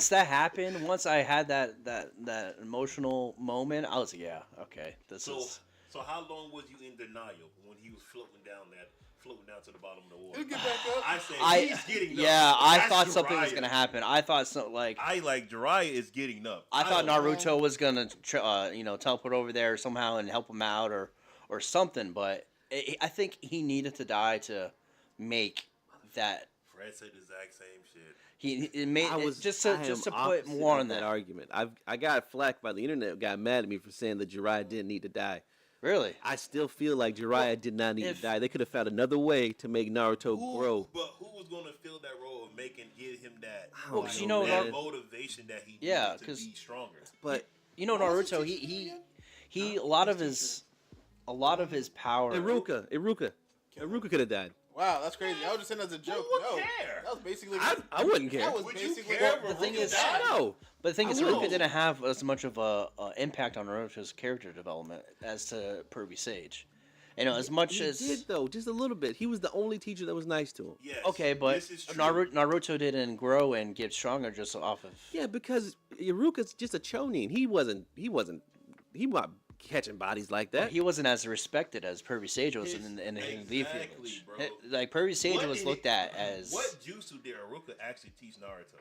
that happened, once I had that emotional moment, I was like, yeah, okay, this is. So how long was you in denial when he was floating down to the bottom of the water? He'll get back up. I said he's getting up. Yeah, I That's thought something was Jiraiya. gonna happen. I thought I like Jiraiya is getting up. I thought don't- Naruto was gonna teleport over there somehow and help him out or something, but I think he needed to die to make that. Fred said the exact same shit. It made I was just I to am put opposite more of on that that. argument. I got flack by the internet. Got mad at me for saying that Jiraiya didn't need to die. Really? I still feel like Jiraiya did not need if- to die. They could have found another way to make Naruto grow. But who was going to fill that role of give him that, Well, 'cause you know, that man. motivation that he Yeah, needed to 'cause- be stronger? But You know Naruto, he a lot of his power. Iruka could have died. Wow, that's crazy. I was just saying as a joke. would No, care? that was basically. I wouldn't care. That was Would you basically. care Well, the if thing Iruka is- died? No. But the thing is, I will. Iruka didn't have as much of a impact on Naruto's character development as to Pervy Sage. You know, as much He as did though, just a little bit. He was the only teacher that was nice to him. Yes, okay, but this is true. Naruto didn't grow and get stronger just off of. Yeah, because Iruka's just a chonin. He wasn't catching bodies like that. He wasn't as respected as Pervy Sage was in the Leaf Exactly, Village. bro. Like Pervy Sage What was did looked at as. What jutsu did Iruka actually teach Naruto?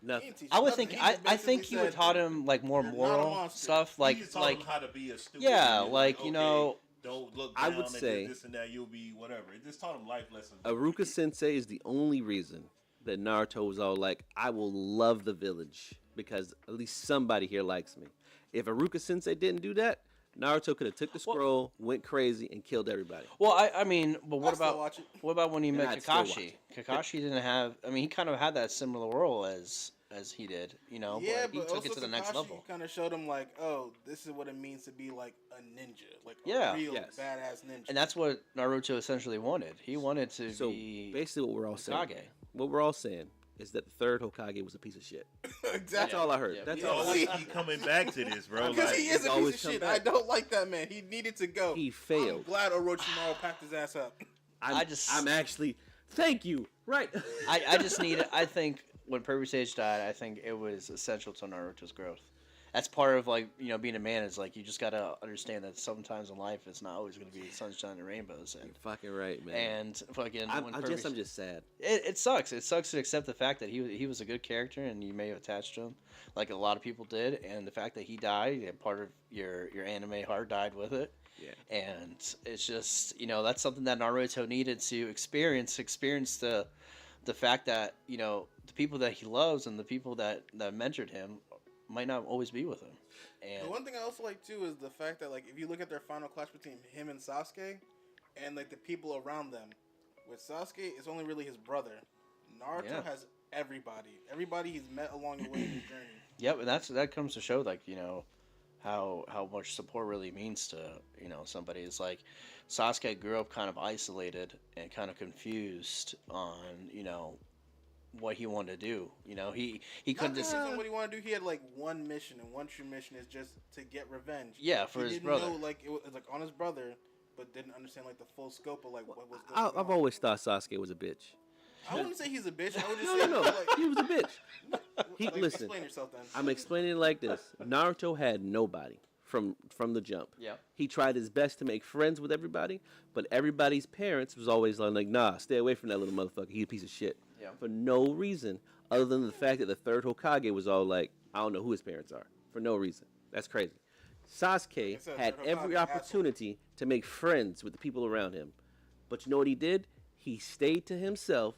Nothing. I would think I think he would taught him like more "You're not a moral monster." stuff, He like just taught him how to be a stupid. yeah, idiot. like, Okay, you know. don't look I down would and say- this and that. You'll be whatever. It just taught him life lessons. Iruka Sensei is the only reason that Naruto was all like, I will love the village because at least somebody here likes me. If Iruka Sensei didn't do that, Naruto could have took the scroll, went crazy, and killed everybody. Well, I mean, but what I'll still about watch it. what about when he met I'd still watch Kakashi? it. Kakashi didn't have. I mean, he kind of had that similar role as he did, you know. Yeah, but he but took also it to the next level. kind of showed him like, oh, this is what it means to be like a ninja, like Yeah. a real Yes. badass ninja. And that's what Naruto essentially wanted. He wanted to So be basically, what we're all saying, Hokage. what we're all saying, is that the third Hokage was a piece of shit. exactly. That's all I heard. Yeah. That's He all. always keep coming back to this, bro. Because Like, he is a always piece of come shit. back. I don't like that man. He needed to go. He I'm failed. glad Orochimaru packed his ass up. I'm actually. Thank you. Right. I just need. I think when Pervy Sage died, I think it was essential to Naruto's growth. That's part of like being a man is like you just gotta understand that sometimes in life it's not always gonna be sunshine and rainbows and Fucking right, man. and fucking. when I'm Pervy- just sad. It sucks. It sucks to accept the fact that he was a good character and you may have attached to him, like a lot of people did, and the fact that he died, and part of your anime heart died with it. Yeah. And it's just that's something that Naruto needed to experience the fact that the people that he loves and the people that mentored him might not always be with him. And The one thing I also like too is the fact that like if you look at their final clash between him and Sasuke, and like the people around them, with Sasuke it's only really his brother. Naruto Yeah. has everybody he's met along the way in his journey. Yep, and that comes to show like how much support really means to somebody. It's like Sasuke grew up kind of isolated and kind of confused on what he wanted to do. He couldn't just What he wanted to do, he had like one mission, and one true mission is just to get revenge. Yeah, for he his didn't brother. know like it was like on his brother, but didn't understand like the full scope of like what was going on. I've always thought Sasuke was a bitch. I wouldn't say he's a bitch. I would just No, say no, no. like, He was a bitch. Listen. Explain yourself then. I'm explaining it like this. Naruto had nobody from the jump. Yeah. He tried his best to make friends with everybody, but everybody's parents was always like, nah, stay away from that little motherfucker. He's a piece of shit. Yeah. For no reason other than the fact that the third Hokage was all like, I don't know who his parents are. For no reason. That's crazy. Sasuke It's a had third every Hokage opportunity to make friends with the people around him. But you know what he did? He stayed to himself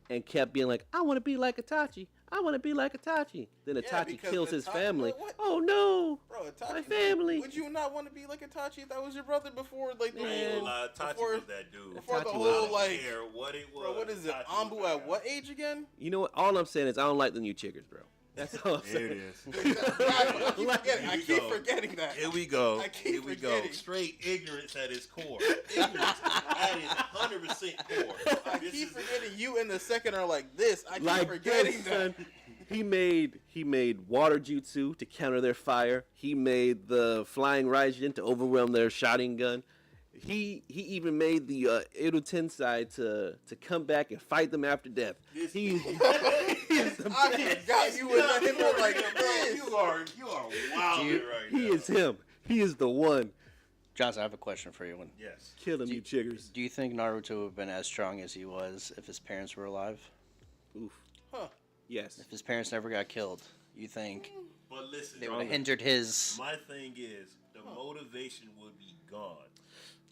and kept being like, I want to be like Itachi. I want to be like Itachi. Then Yeah, Itachi because kills his Itachi- family. what? Oh no, Bro, Itachi, my family. Would you not want to be like Itachi if that was your brother before, like, the I ain't whole, gonna lie, Itachi before, was that dude. before the Itachi whole, was- like, I don't care what it was. bro, what is it? Itachi was Ambu that at guy. what age again? You know what? All I'm saying is I don't like the new chiggers, bro. That's all I'm There it saying. is. I keep forgetting, Here I we keep go. forgetting that. Here we go. I keep Here we go. forgetting. Straight ignorance at its core. Ignorance at its 100% core. I This keep is- forgetting you and the second are like this. I keep Like forgetting this, that. son. He made water jutsu to counter their fire. He made the flying Raijin to overwhelm their shouting gun. He even made the Edo Tensei to come back and fight them after death. This- He, he's the I best. forgot you was in there like this. You are wilding right now. He is him. He is the one. Johnson, I have a question for you. Yes. Kill him, you chiggers. Do you think Naruto would have been as strong as he was if his parents were alive? Oof. Huh. Yes. If his parents never got killed, you think But listen, they would have hindered his? my thing is the motivation would be gone.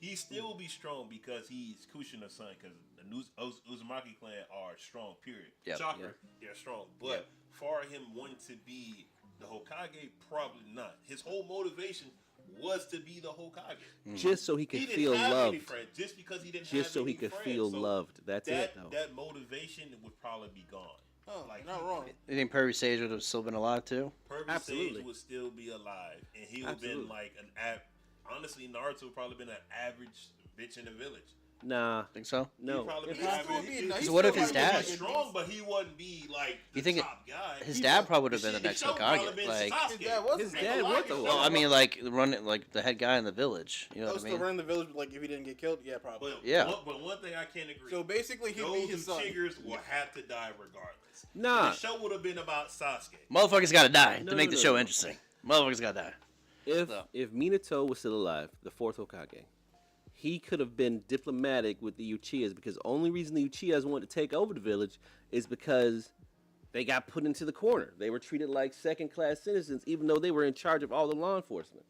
He still will be strong because he's Kushina's son. Because the Uzumaki clan are strong. Period. Yep. Chakra, they're strong. But for him wanting to be the Hokage, probably not. His whole motivation was to be the Hokage. Just so he could He didn't feel have any loved. friends, just because he didn't have Just so he any could friends. feel So loved. That's it, though. That motivation would probably be gone. Oh, Like, not wrong. You think Perry Sage would have still been alive too? Purvis Absolutely. Sage would still be alive, and he would have been Absolutely. like honestly, Naruto would probably been an average bitch in the village. Nah. Think so? No. He'd probably be He'd still average. be- no, he'd So what if still his might be dad- like a Strong, but he wouldn't be like the You think top guy. His He dad would- probably would have been the He next should've probably Hokage. been Like, Sasuke. His dad was His the dad Hokage. was the well, I mean, like running like the head guy in the village. You know Oh, what I still mean? running the village, like if he didn't get killed, yeah, probably. But Yeah. but one thing I can't agree. So basically, he'd be those his son. chiggers will have to die regardless. Nah. The show would have been about Sasuke. Motherfuckers gotta die No, to make no, the no, show no. interesting. Motherfuckers gotta die. If Minato was still alive, the fourth Hokage, he could have been diplomatic with the Uchihas because the only reason the Uchihas wanted to take over the village is because they got put into the corner. They were treated like second-class citizens, even though they were in charge of all the law enforcement.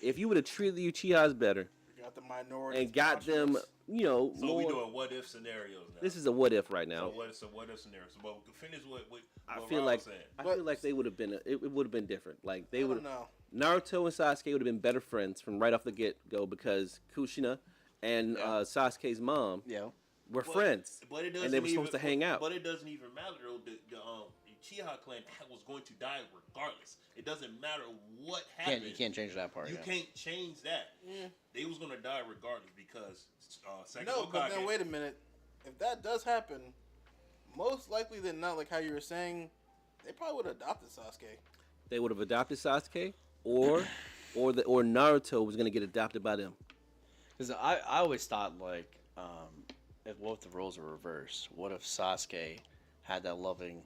If you would have treated the Uchihas better We got the minority and got them, you know, So more. we doing what if scenarios now. This is a what if right now. So what if scenarios? So, but we can finish what I what feel Rob like was saying. I feel like they would have been. It would have been different. Like I they would. don't know. Naruto and Sasuke would have been better friends from right off the get go because Kushina and Sasuke's mom Yeah. were But- friends, But it doesn't and they were supposed to hang out. But it doesn't even matter though. The Uchiha clan was going to die regardless. It doesn't matter what happened. You can't change that part. You yeah. can't change that. They was gonna die regardless because second No, but Hokage- then wait a minute. If that does happen, most likely than not, like how you were saying, they probably would have adopted Sasuke. They would have adopted Sasuke, or Naruto was gonna get adopted by them. Because I always thought like, what if the roles were reversed? What if Sasuke had that loving,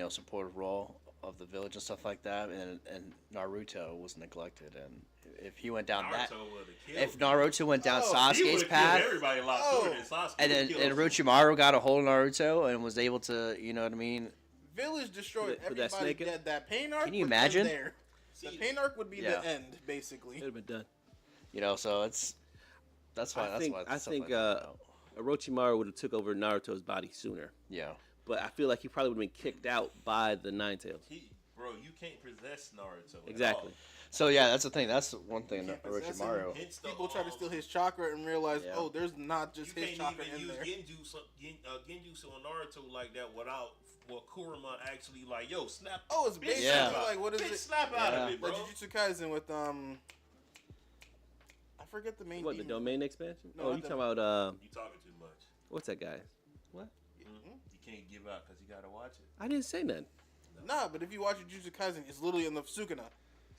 supportive role of the village and stuff like that, and Naruto was neglected, and if he went down that, Naruto would've killed if him. Naruto went down He Sasuke's would've killed path, everybody a lot Oh. sooner than Sasuke. and then would've and killed him. Orochimaru got a hold of Naruto and was able to, you know what I mean? Village destroyed For that everybody snake in- dead. That pain arc. Can you would end imagine? There. The See, pain arc would be Yeah. the end, basically. It would have been done. So that's why I think Orochimaru would have took over Naruto's body sooner, yeah. but I feel like he probably would have been kicked out by the Nine Tails. Bro, you can't possess Naruto. at Exactly. all. So yeah, that's the thing. That's one thing that can't possess him. Orochimaru. Hence the, People try to steal his chakra and realize, Yeah. oh, there's not just You his can't chakra even in use there. Genjutsu on Naruto like that without Kurama actually like, yo, snap. Oh, it's basically Yeah. like what is Bitch, it? snap out Yeah. of it, The bro. Jujutsu Kaisen with I forget the main. What, the demon. domain expansion? No, Oh, not you the- talking about You talking too much. what's that guy? You can't give up because you gotta watch it. I didn't say nothing. Nah, but if you watch Jujutsu Kaisen, it's literally in the Sukuna.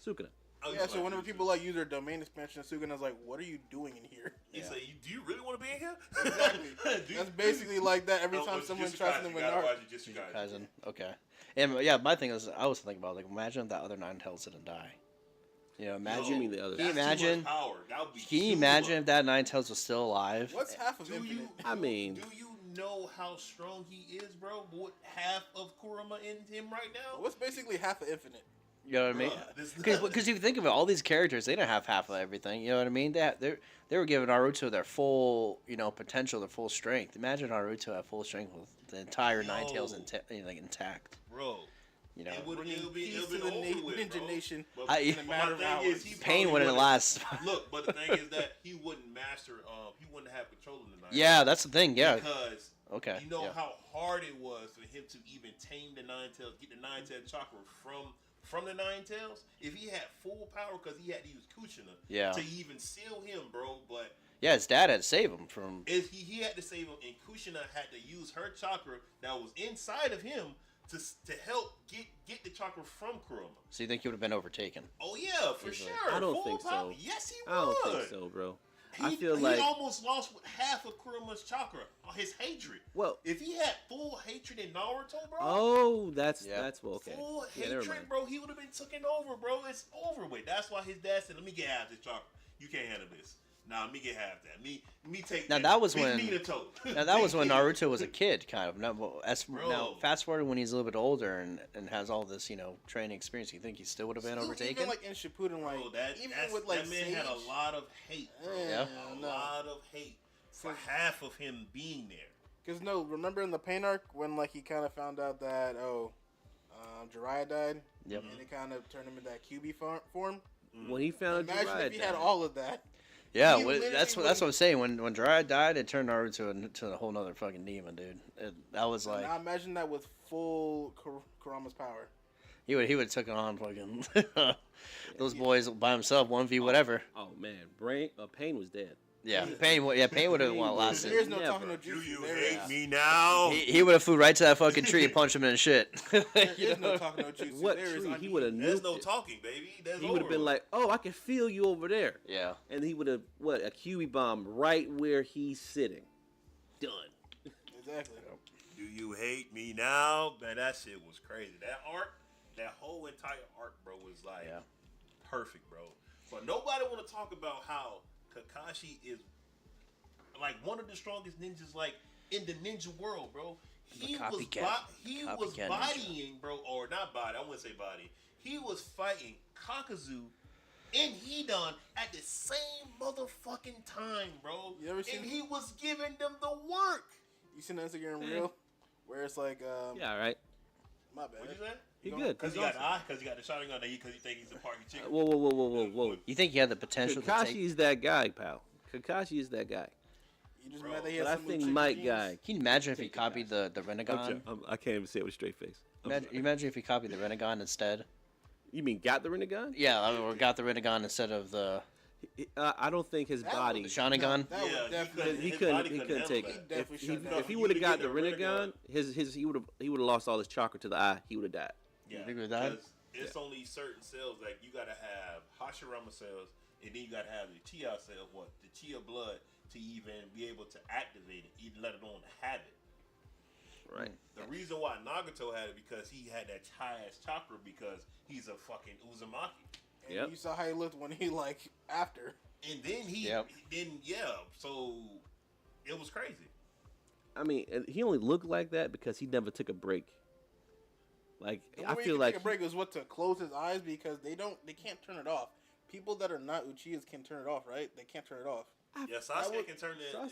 Sukuna. Oh, Yeah, you so like whenever Jujutsu. people like use their domain expansion, Sukuna's like, "What are you doing in here?" He say, "Do you really want to be in here?" Exactly. Do That's you- basically like that every Oh, time but someone Jujutsu tries Kaisen, to you win gotta art. watch it, Jujutsu Kaisen. Kaizen. Okay. And yeah, my thing is, I was thinking about like, imagine if that other Nine Tails didn't die. Imagine. You mean the other? Can you That's too much imagine? power. That would be Can you too imagine much. if that Nine Tails was still alive? What's half of Do Infinite? you? I mean- do you know how strong he is, bro? What half of Kurama in him right now? What's basically half of Infinite? You know what I mean? Bruh, this- Because if you think of it, all these characters, they didn't have half of everything. You know what I mean? They were giving Naruto their full, potential, their full strength. Imagine Naruto at full strength with the entire Nine Tails Yo. intact. bro. You know, It would Bringing be peace to been the over with, Ninja bro. Nation But, I- in a but matter of my thing hours. is, he Pain probably wouldn't last. Look, but the thing is that he wouldn't master. He wouldn't have control of the Nine. Yeah, that's the thing. Yeah. Because Okay. you know yeah. how hard it was for him to even tame the Nine Tails, get the Nine Tail chakra from the Nine Tails. If he had full power, because he had to use Kushina Yeah. to even seal him, bro. But Yeah, his dad had to save him from. he had to save him, and Kushina had to use her chakra that was inside of him to help get the chakra from Kurama. So you think he would have been overtaken? Oh yeah, for Easily. sure. I don't Full think power. so. Yes, he would. I don't think so, bro. I He, feel he like almost lost with half of Kurama's chakra, his hatred. well. If he had full hatred in Naruto, bro. Oh, that's Yeah. well, okay. Full Yeah, never hatred, mind. bro. He would have been taken over, bro. It's over with. That's why his dad said, "Let me get half this chakra. You can't handle this. Nah, let me get half that. Me take Now, that. that was Big when- Minato." Now that was when Big- Naruto was a kid, kind of. Now, Bro. now fast forward when he's a little bit older and has all this, training experience. You think he still would have been Still, overtaken? Even like in Shippuden, like Bro, even that's- with like that man had a Sage, lot of hate, bro. Yeah, A no. lot of hate for half of him being there. Because no, remember in the Pain arc when like he kind of found out that Jiraiya died, Yep. and it kind of turned him into that QB form. When he found out Imagine Jiraiya if he had died. all of that. Yeah, He literally that's what I'm saying. When Jiraiya died, it turned Naruto into a whole nother fucking demon, dude. That was like Now imagine that with full Kurama's power. he would have taken on fucking those boys by himself, 1v whatever. Oh man, Pain was dead. Yeah, Pain would have lasted. There's no Never. talking no Do jutsu. you There hate is. me now? He would have flew right to that fucking tree and punched him in the shit. There is no talking no jutsu. What There is, tree? I He mean, would have There's nuked no it. talking, baby. There's He would have been over. like, "Oh, I can feel you over there," Yeah. and he would have a QE bomb right where he's sitting. Done. Exactly. Do you hate me now? Man, that shit was crazy. That whole entire arc, bro, was like Yeah. perfect, bro. But nobody want to talk about how Kakashi is like one of the strongest ninjas, like in the ninja world, bro. He was copycat. he was Copycat ninja. bodying, bro, or not body. I wouldn't say body. He was fighting Kakazu and Hidan at the same motherfucking time, bro. You ever seen- And he was giving them the work. You seen the Instagram reel where it's like, Yeah, all right. my bad. What you say? He Go- good. Because He's he got awesome. the eye, because he got the shotgun on because he think he's a parking chicken. Whoa. You think he had the potential to take? Kakashi's that guy, pal. Kakashi is that guy. You just Bro, mad that he But has I some think Uchiha Mike genes? guy. Can you imagine if he Take it copied the Renegon? I can't even say it with a straight face. Imagine if he copied the Renegon instead. You mean got the Rinnegan? Yeah, or got the Renegon instead of the I don't think his That body. would- Sharingan. That would Yeah, definitely. He his couldn't. body He couldn't couldn't take handle it. that. If Definitely he, shut down. if he You would have would got get the the Rinnegan, he would have lost all his chakra to the eye. He would have died. Yeah, You think with that? because it's only certain cells, like you gotta have Hashirama cells, and then you gotta have the Chia cell, the Chia blood, to even be able to activate it, even let alone have it. Right. The reason why Nagato had it because he had that high ass chakra because he's a fucking Uzumaki. And Yep. you saw how he looked when he after. And then Yep. so it was crazy. I mean, and he only looked like that because he never took a break. Like The I only way feel you can like take a break is what to close his eyes because they can't turn it off. People that are not Uchihas can turn it off, right? They can't turn it off. Yeah, That Sasuke would- can turn it off.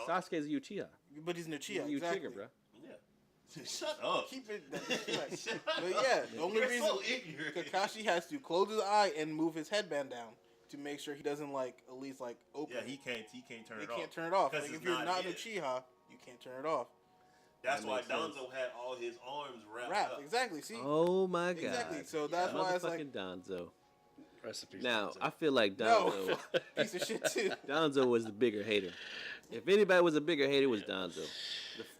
Sasuke's a Uchiha. But he's an He's a Uchiha, Uchiha, exactly. bro. Yeah. Shut up. Keep it. Shut Shut But up. yeah, the only You're reason so ignorant. Kakashi has to close his eye and move his headband down to make sure he doesn't at least open. Yeah, it. he can't turn They it off. can't turn it off. 'Cause Like, it's if you're not an his. Uchiha, you can't turn it off. That's That why makes sense. Danzo had all his arms wrapped Wrapped, up. exactly. See, Oh my god. exactly. So that's why it's like Motherfucking Donzo. Recipes. Now I feel like no Donzo. piece of shit too. Donzo was the bigger hater. If anybody was a bigger hater, it was Donzo.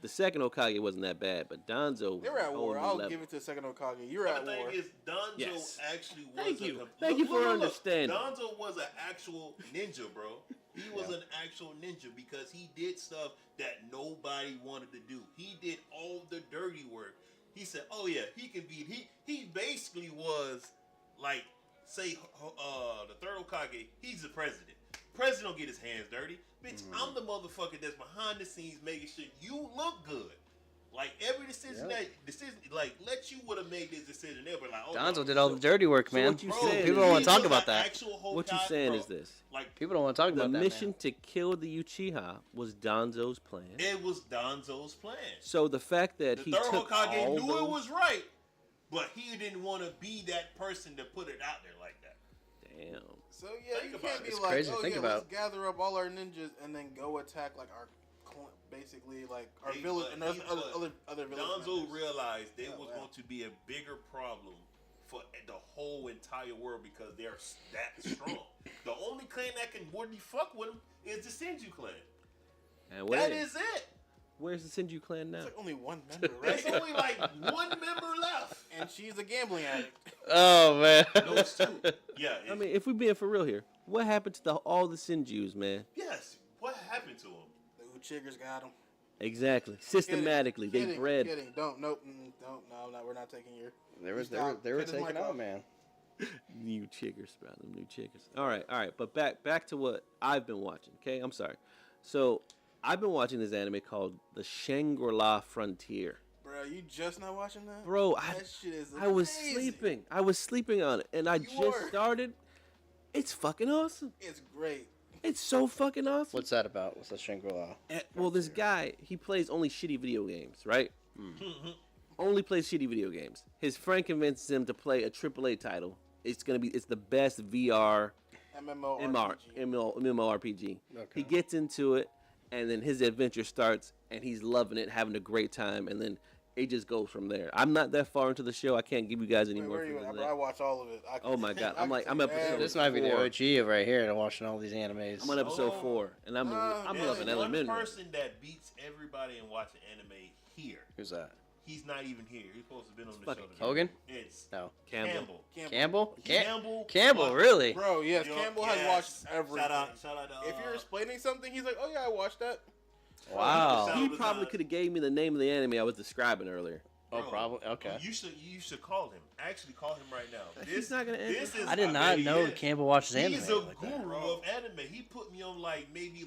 The second Hokage wasn't that bad, but Donzo. They were at was a war. whole I'll level. give it to the second Okage. You're But at the thing war. is, Danzo Yes. actually was Thank a you. com- Thank you for understanding. Danzo was an actual ninja, bro. He was an actual ninja because he did stuff that nobody wanted to do. He did all the dirty work. He said, "Oh yeah, he can be." He basically was like, say, the third Hokage. He's the president. President don't get his hands dirty. Bitch, I'm the motherfucker that's behind the scenes making sure you look good. Like every decision let you would have made this decision. They'll be like, "Oh, Donzo no, did all the dirty work, so man. what you saying People is- don't want he to talk was about an that. actual What you Hokage, saying bro. is this: Like People don't want to talk the about that, mission man. to kill the Uchiha was Donzo's plan. it was Danzo's plan. So the fact that The he third took Hokage all knew those, it was right, but he didn't want to be that person to put it out there like that. Damn. So yeah, Think you about can't it. be It's like, crazy to oh think yeah, about. let's gather up all our ninjas and then go attack like our, basically like our Hey, village but and he- other village. Donzo members. realized there Yeah, was wow. going to be a bigger problem for the whole entire world because they're that strong. The only clan that can really fuck with them is the Senju clan. And That is it. where's the Senju clan now? There's only one member, right? There's only like one member left. And she's a gambling addict. Oh man. No, it's two. Yeah. I mean, if we being for real here, what happened to all the Senjus, man? yes. What happened to him? The Uchiggers got him. Exactly. Systematically, they Kidding, bred. Kidding. Don't. Nope. No. We're not taking your. They were Stop. they were Cut his mic taken out, off. man. New chiggers, bro. Them new chiggers. All right. But back to what I've been watching. Okay, I'm sorry. So I've been watching this anime called The Shangri-La Frontier. Bro, you just not watching that? Bro, that shit is I was amazing. sleeping. I was sleeping on it, and I You just were. started. It's fucking awesome. It's great. It's so fucking awesome. What's that about? What's the Shangri-La? Well, this guy, he plays only shitty video games, right? Only plays shitty video games. His friend convinces him to play a AAA title. It's the best VR MMORPG. Okay. He gets into it, and then his adventure starts, and he's loving it, having a great time, and then it just goes from there. I'm not that far into the show. I can't give you guys any Wait, more where are you information at? than I that. watch all of it. Oh my God. I I'm can episode tell you This might be the 4. OG of right here. Watching all these animes. I'm on episode 4, and I'm There's loving one Elementary. person that beats everybody in watching anime here. Who's that? He's not even here. He's supposed to have been on the fucking show. Hogan? It's No. Campbell. Campbell? Campbell. Really? Bro, yes, Yo, Campbell yes. has watched everything. Shout out to, If you're explaining something, he's like, "Oh yeah, I watched that." Wow. Shout- He was, probably could have gave me the name of the anime I was describing earlier. Oh, Bro, probably. Okay. You should call him. Actually, call him right now. He's not gonna answer. This is, I did not bet he know is. Campbell watches anime. He's a like that. guru of anime. He put me on maybe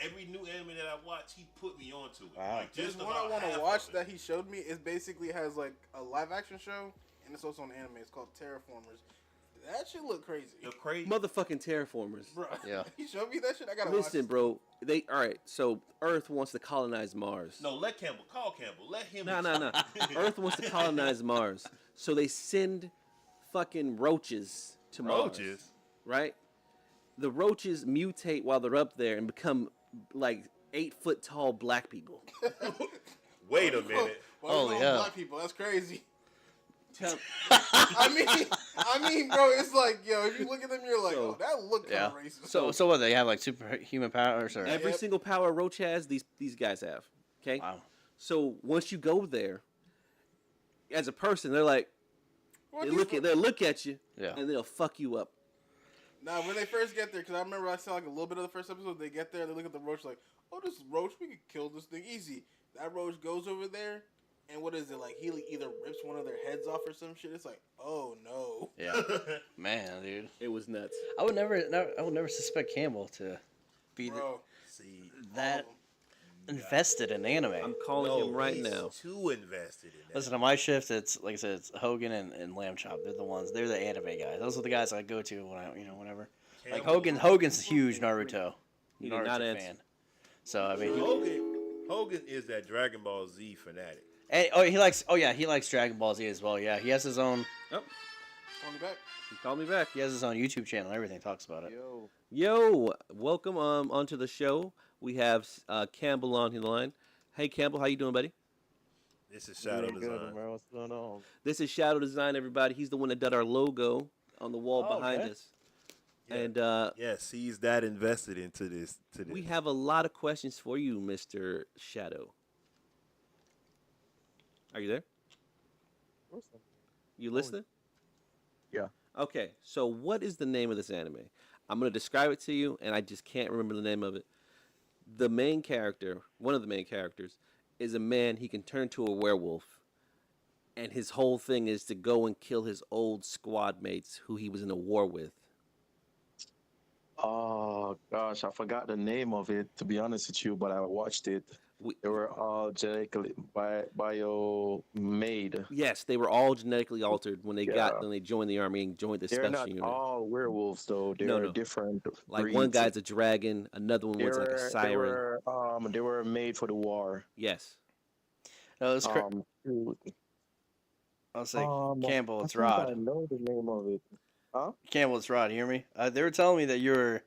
every new anime that I watch. He put me onto it. Wow. Like, There's just one I about want half to of watch it. that he showed me. It basically has like a live action show, and it's also an anime. It's called Terraformers. That shit look crazy, The crazy. Motherfucking terraformers. bro. Yeah. He showed me that shit. I gotta Listen, watch. bro. All right. So Earth wants to colonize Mars. No, let Campbell call Campbell. Let him. No. Earth wants to colonize Mars, so they send fucking roaches to Mars. Roaches. Right? The roaches mutate while they're up there and become like 8-foot tall black people. Wait a minute. Well, Holy you hell. black people. That's crazy. Tell- I mean, bro, it's like, yo, if you look at them, you're like, So- oh, that look kind Yeah. of racist. So what? They have like superhuman powers, or Every Yep. single power a roach has, these guys have. Okay. wow. So once you go there, as a person, they're like What they these they'll look at you, Yeah. and they'll fuck you up. Now, when they first get there, because I remember I saw like a little bit of the first episode, they get there, they look at the roach like, oh, this roach, we could kill this thing easy. That roach goes over there, and what is it, like, he either rips one of their heads off or some shit. It's like, oh, no. Yeah. Man, dude. It was nuts. I would never suspect Campbell to be Bro, See, that invested in anime. I'm calling him right he's now. Too invested in that. Listen, on my shift, it's like I said, it's Hogan and Lamb Chop. They're the anime guys. Those are the guys I go to when whenever. Like Campbell- Hogan's a huge Naruto He did not answer. fan. So I mean, Hogan is that Dragon Ball Z fanatic. he likes Dragon Ball Z as well. Yeah, he has his own Oh, call me back. he called me back. he has his own YouTube channel. And everything talks about it. Yo, welcome onto the show. We have Campbell on the line. Hey, Campbell, how you doing, buddy? This is Shadow Design. What's going on? This is Shadow Design, everybody. He's the one that did our logo on the wall Oh, behind okay. us. Yeah. And Yes, he's that invested into this. we have a lot of questions for you, Mr. Shadow. Are you there? You listening? Yeah. Okay, so what is the name of this anime? I'm going to describe it to you, and I just can't remember the name of it. The main character, one of the main characters, is a man. He can turn to a werewolf, and his whole thing is to go and kill his old squad mates who he was in a war with. Oh gosh, I forgot the name of it, to be honest with you, but I watched it. We- They were all genetically bio made. Yes, they were all genetically altered when they Yeah. when they joined the army and joined the They're special not unit. all werewolves though. They're No. different Like breeds. one guy's a dragon, another one was like a siren. They were made for the war. Yes. No, it's Um, to- I'll say Campbell, I it's think Rod. I know the name of it. Huh? Campbell, it's Rod. You hear me? They were telling me that you're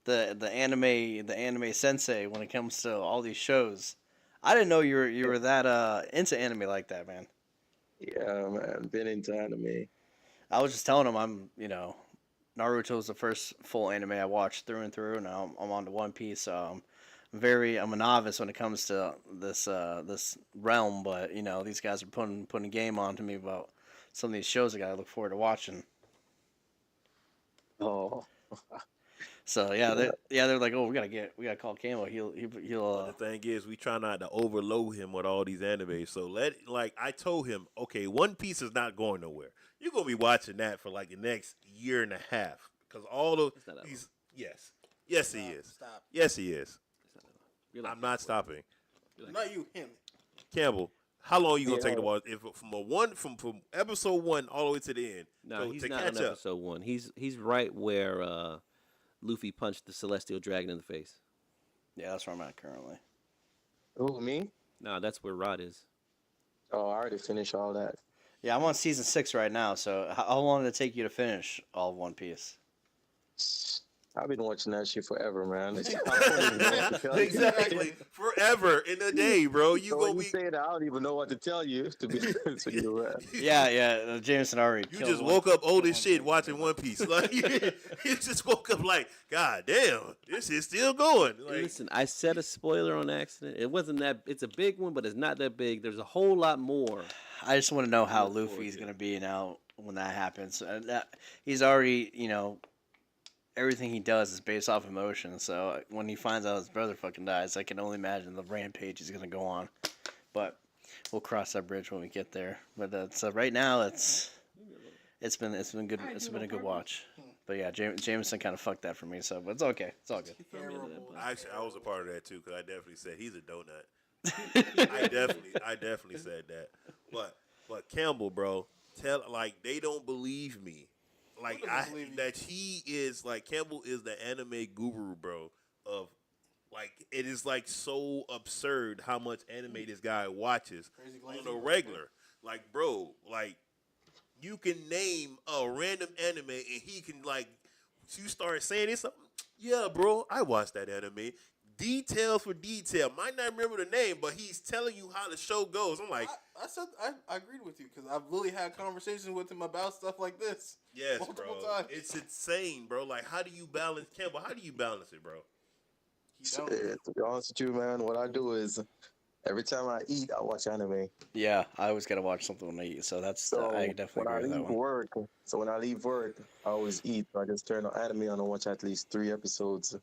the anime sensei when it comes to all these shows. I didn't know you were that into anime like that, man. Yeah, man. Been into anime. I was just telling him Naruto was the first full anime I watched through and through. Now I'm on to One Piece. I'm a novice when it comes to this realm, but these guys are putting a game on to me about some of these shows I gotta look forward to watching. Oh. So they're like, oh, we gotta call Camo. He'll The thing is, we try not to overload him with all these animes. So I told him, okay, One Piece is not going nowhere. You're gonna be watching that for like the next year and a half because all of these. Yes, he is. Stop. Yes, he is. You're like, I'm not stopping. Not you, him. Campbell, how long are you gonna take to watch? If from episode 1 all the way to the end? No, he's to not catch on up. episode 1. He's right where Luffy punched the Celestial Dragon in the face. Yeah, that's where I'm at currently. Who, me? No, that's where Rod is. Oh, I already finished all that. Yeah, I'm on season 6 right now. So how long did it take you to finish all of One Piece? I've been watching that shit forever, man. Exactly, forever in a day, bro. You So gonna when be. you say that, I don't even know what to tell you. To be honest with you, man. Yeah, Jameson already. You killed just one. woke up old as shit watching One Piece. Like you just woke up like, God damn, this is still going. Like, Listen, I said a spoiler on accident. It wasn't that. It's a big one, but it's not that big. There's a whole lot more. I just want to know how look forward Luffy's to gonna be now when that happens. He's already, everything he does is based off emotion. So when he finds out his brother fucking dies, I can only imagine the rampage he's gonna go on. But we'll cross that bridge when we get there. But so right now it's been good. It's been a good watch. But yeah, Jameson kind of fucked that for me. So, but it's okay. It's all good. actually, I was a part of that too because I definitely said he's a donut. I definitely said that. But Campbell, bro, they don't believe me. Like that he is like Campbell is the anime guru, bro. Of like it is like so absurd how much anime this guy watches on a regular. Like, bro, like you can name a random anime and he can like you start saying this. Yeah, bro, I watched that anime. Details for detail. Might not remember the name, but he's telling you how the show goes. I'm like, I agreed with you because I've really had conversations with him about stuff like this. yes, multiple bro. times. It's insane, bro. Like, how do you balance Campbell? How do you balance it, bro? To be honest with you, man, what I do is every time I eat, I watch anime. Yeah, I always gotta watch something when I eat. So that's I definitely agree with that one. So when I leave work, I always eat. I just turn on anime on and watch at least 3 episodes,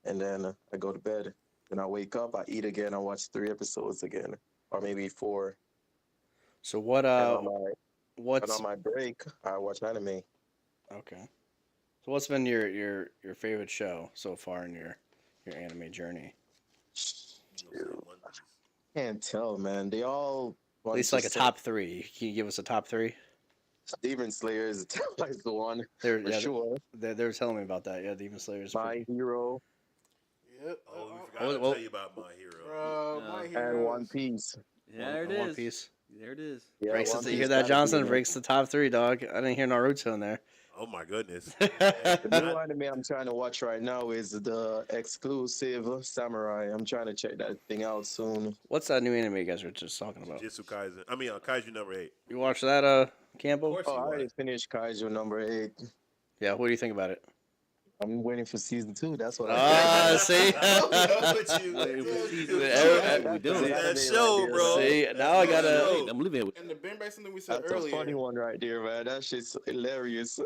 and then I go to bed. When I wake up, I eat again. I watch 3 episodes again, or maybe 4. So what? And on my break, I watch anime. Okay. So what's been your favorite show so far in your anime journey? Can't tell, man. They all At least like a top 3. Can you give us a top 3? Demon Slayer is the one They're sure. They were telling me about that. Yeah, Demon Slayer is My Hero. Yep. Oh, we forgot to tell you about My Hero. Bro, My Hero. And One Piece. Yeah, there it is. One Piece. There it is. Yeah, Breaks One you Piece hear that, gotta Johnson? be there. Breaks the top 3, dog. I didn't hear Naruto in there. Oh my goodness. The new anime I'm trying to watch right now is the exclusive Samurai. I'm trying to check that thing out soon. What's that new anime you guys were just talking about? Jujutsu Kaisen. I mean, Kaiju number 8. You watched that, Campbell? Oh, I already finished Kaiju number 8. Yeah, what do you think about it? I'm waiting for season 2. That's what See? That show, bro. See, now I gotta. I'm living with. And to bring back something we said That's earlier. a funny one right there, man. That shit's hilarious. To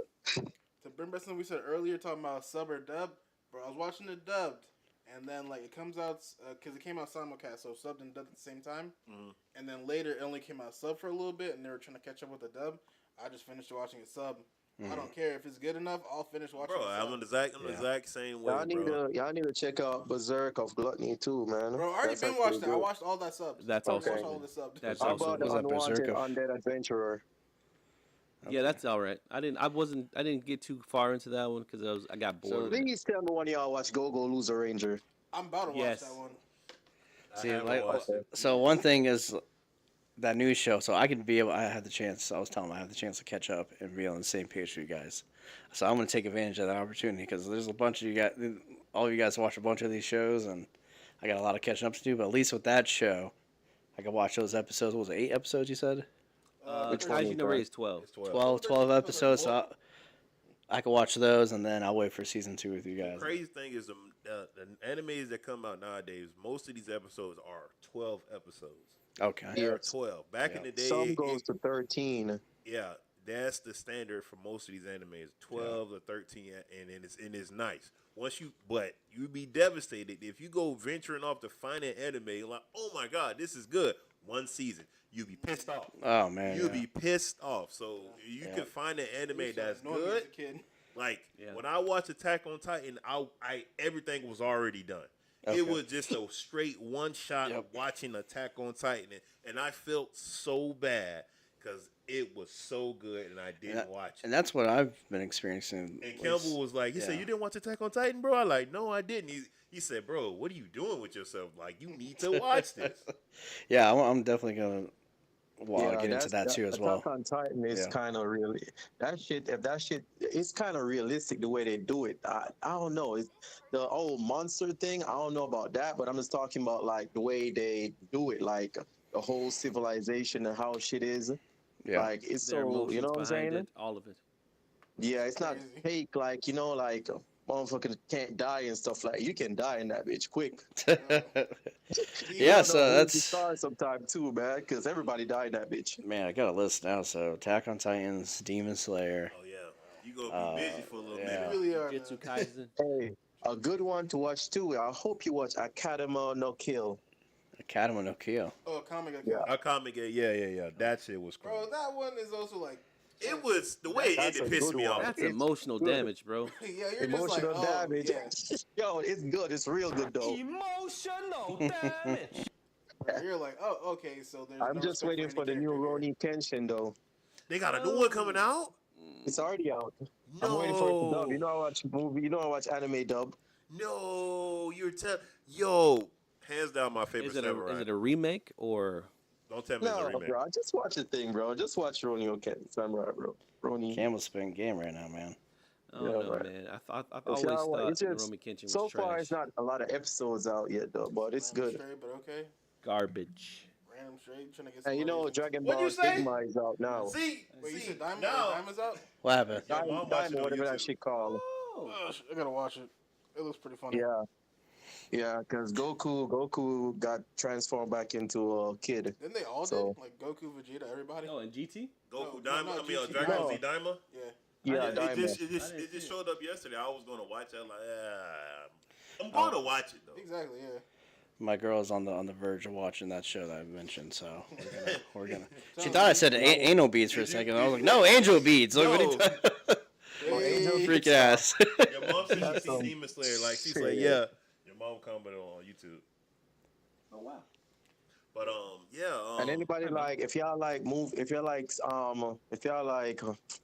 bring back something we said earlier, talking about sub or dub, bro. I was watching it dubbed, and then like it comes out because it came out simulcast, so subbed and dubbed at the same time. And then later it only came out sub for a little bit, and they were trying to catch up with the dub. I just finished watching it sub. I don't care if it's good enough. I'll finish watching. Bro, I'm the exact same way, Y'all need to check out Berserk of Gluttony too, man. Bro, I already been watching it. I watched all that subs. That's I also watched all the subs. That's How also about the Was that Unwanted Berserk of- Undead Adventurer? yeah, that's all right. I didn't get too far into that one because I got bored. Please tell me one of y'all watch Go Go Loser Ranger. I'm about to watch Yes. that one. See, haven't like, watched it. so one thing is that new show, so I could be able. I had the chance. I was telling him I had the chance to catch up and be on the same page with you guys. So I'm gonna take advantage of that opportunity because there's a bunch of you guys. All of you guys watch a bunch of these shows, and I got a lot of catching up to do. But at least with that show, I could watch those episodes. What was it, 8 episodes? You said Which Kaiji no Ray is 12. It's 12. 12 episodes. So I could watch those, and then I'll wait for season 2 with you guys. The crazy thing is the animes that come out nowadays, most of these episodes are 12 episodes. Okay. They are 12. Back in the day, Some goes to 13. Yeah, that's the standard for most of these animes, 12 or 13, and it's nice. But you'd be devastated if you go venturing off to find an anime, you're like, oh my god, this is good. One season, you'd be pissed off. Oh man, you'd be pissed off. So you could find an anime that's good. Like when I watched Attack on Titan, I everything was already done. Okay. It was just a straight one shot of watching Attack on Titan, and I felt so bad because it was so good, and I didn't watch it. And that's what I've been experiencing. And Campbell was like, he said, "You didn't watch Attack on Titan, bro?" I like, "No, I didn't." He said, "Bro, what are you doing with yourself? Like, you need to watch this." Yeah, I'm definitely gonna get into that too as well. Attack on Titan is kind of really that shit. If that shit, it's kind of realistic the way they do it. I don't know. It's the old monster thing. I don't know about that, but I'm just talking about like the way they do it, like the whole civilization and how shit is. Yeah. Like it's so, you know what I'm saying? All of it. Yeah, it's not fake. Like like motherfucker can't die and stuff like. You can die in that bitch quick. Yeah, so that's start sometime too, man. Because everybody died in that bitch. Man, I got a list now. So Attack on Titans, Demon Slayer. Oh yeah, you gonna be busy for a little minute. You really are. Jujutsu Kaisen. Hey, a good one to watch too. I hope you watch Academy no Kill. Academy no Kill. Oh, comic. A comic, yeah. That shit was cool. Bro, that one is also like. It was the way it ended pissed me off. That's emotional damage, bro. Yeah, you're Emotional just like, damage. Yeah. Yo, it's good. It's real good though. Emotional damage. You're like, oh, okay. So there's. I'm no just respect waiting any for the new character here. Roni Kenshin though. They got a new one coming out. It's already out. No. I'm waiting for it to dub. You know I watch movie. You know I watch anime dub. No, yo, hands down my favorite Is it samurai. a remake or? Don't tell me it's a No, remake. bro. Just watch the thing, bro. Just watch Roni Samurai, bro. Roni. Campbell's spitting game right now, man. Oh Yeah, no, right. man. I've If always y'all thought want- it's just- Rurouni Kenshin was So far, trash. it's not a lot of episodes out yet, though, but it's Random good. Straight, but okay. Garbage. Random straight. Trying to get. And you know, somebody- Dragon What'd Ball you say? Sigma is out now. See, Wait, you said Diamond? now. Diamond's out? What happened? Yeah, Mom watched it Diamond, on whatever that YouTube. shit called. Oh, I gotta watch it. It looks pretty funny. Yeah. Yeah, because Goku got transformed back into a kid. Didn't they all So- did? Like Goku, Vegeta, everybody? Oh, and GT? Goku No, Daima. no, I mean, GT. Dragon Ball No. Z Daima. Yeah. Yeah, It Diamond. just showed up yesterday. I was gonna watch it. I'm like, I'm gonna watch it though. Exactly, yeah. My girl's on the verge of watching that show that I mentioned, so we're gonna. She thought I said anal beads for a second. I was like, no, angel beads. Like, what are you Hey, freaking ass? Your mom said she seen Demon Slayer. Like she's like, yeah. Your mom commented on YouTube. Oh wow. But yeah. And anybody like, if y'all like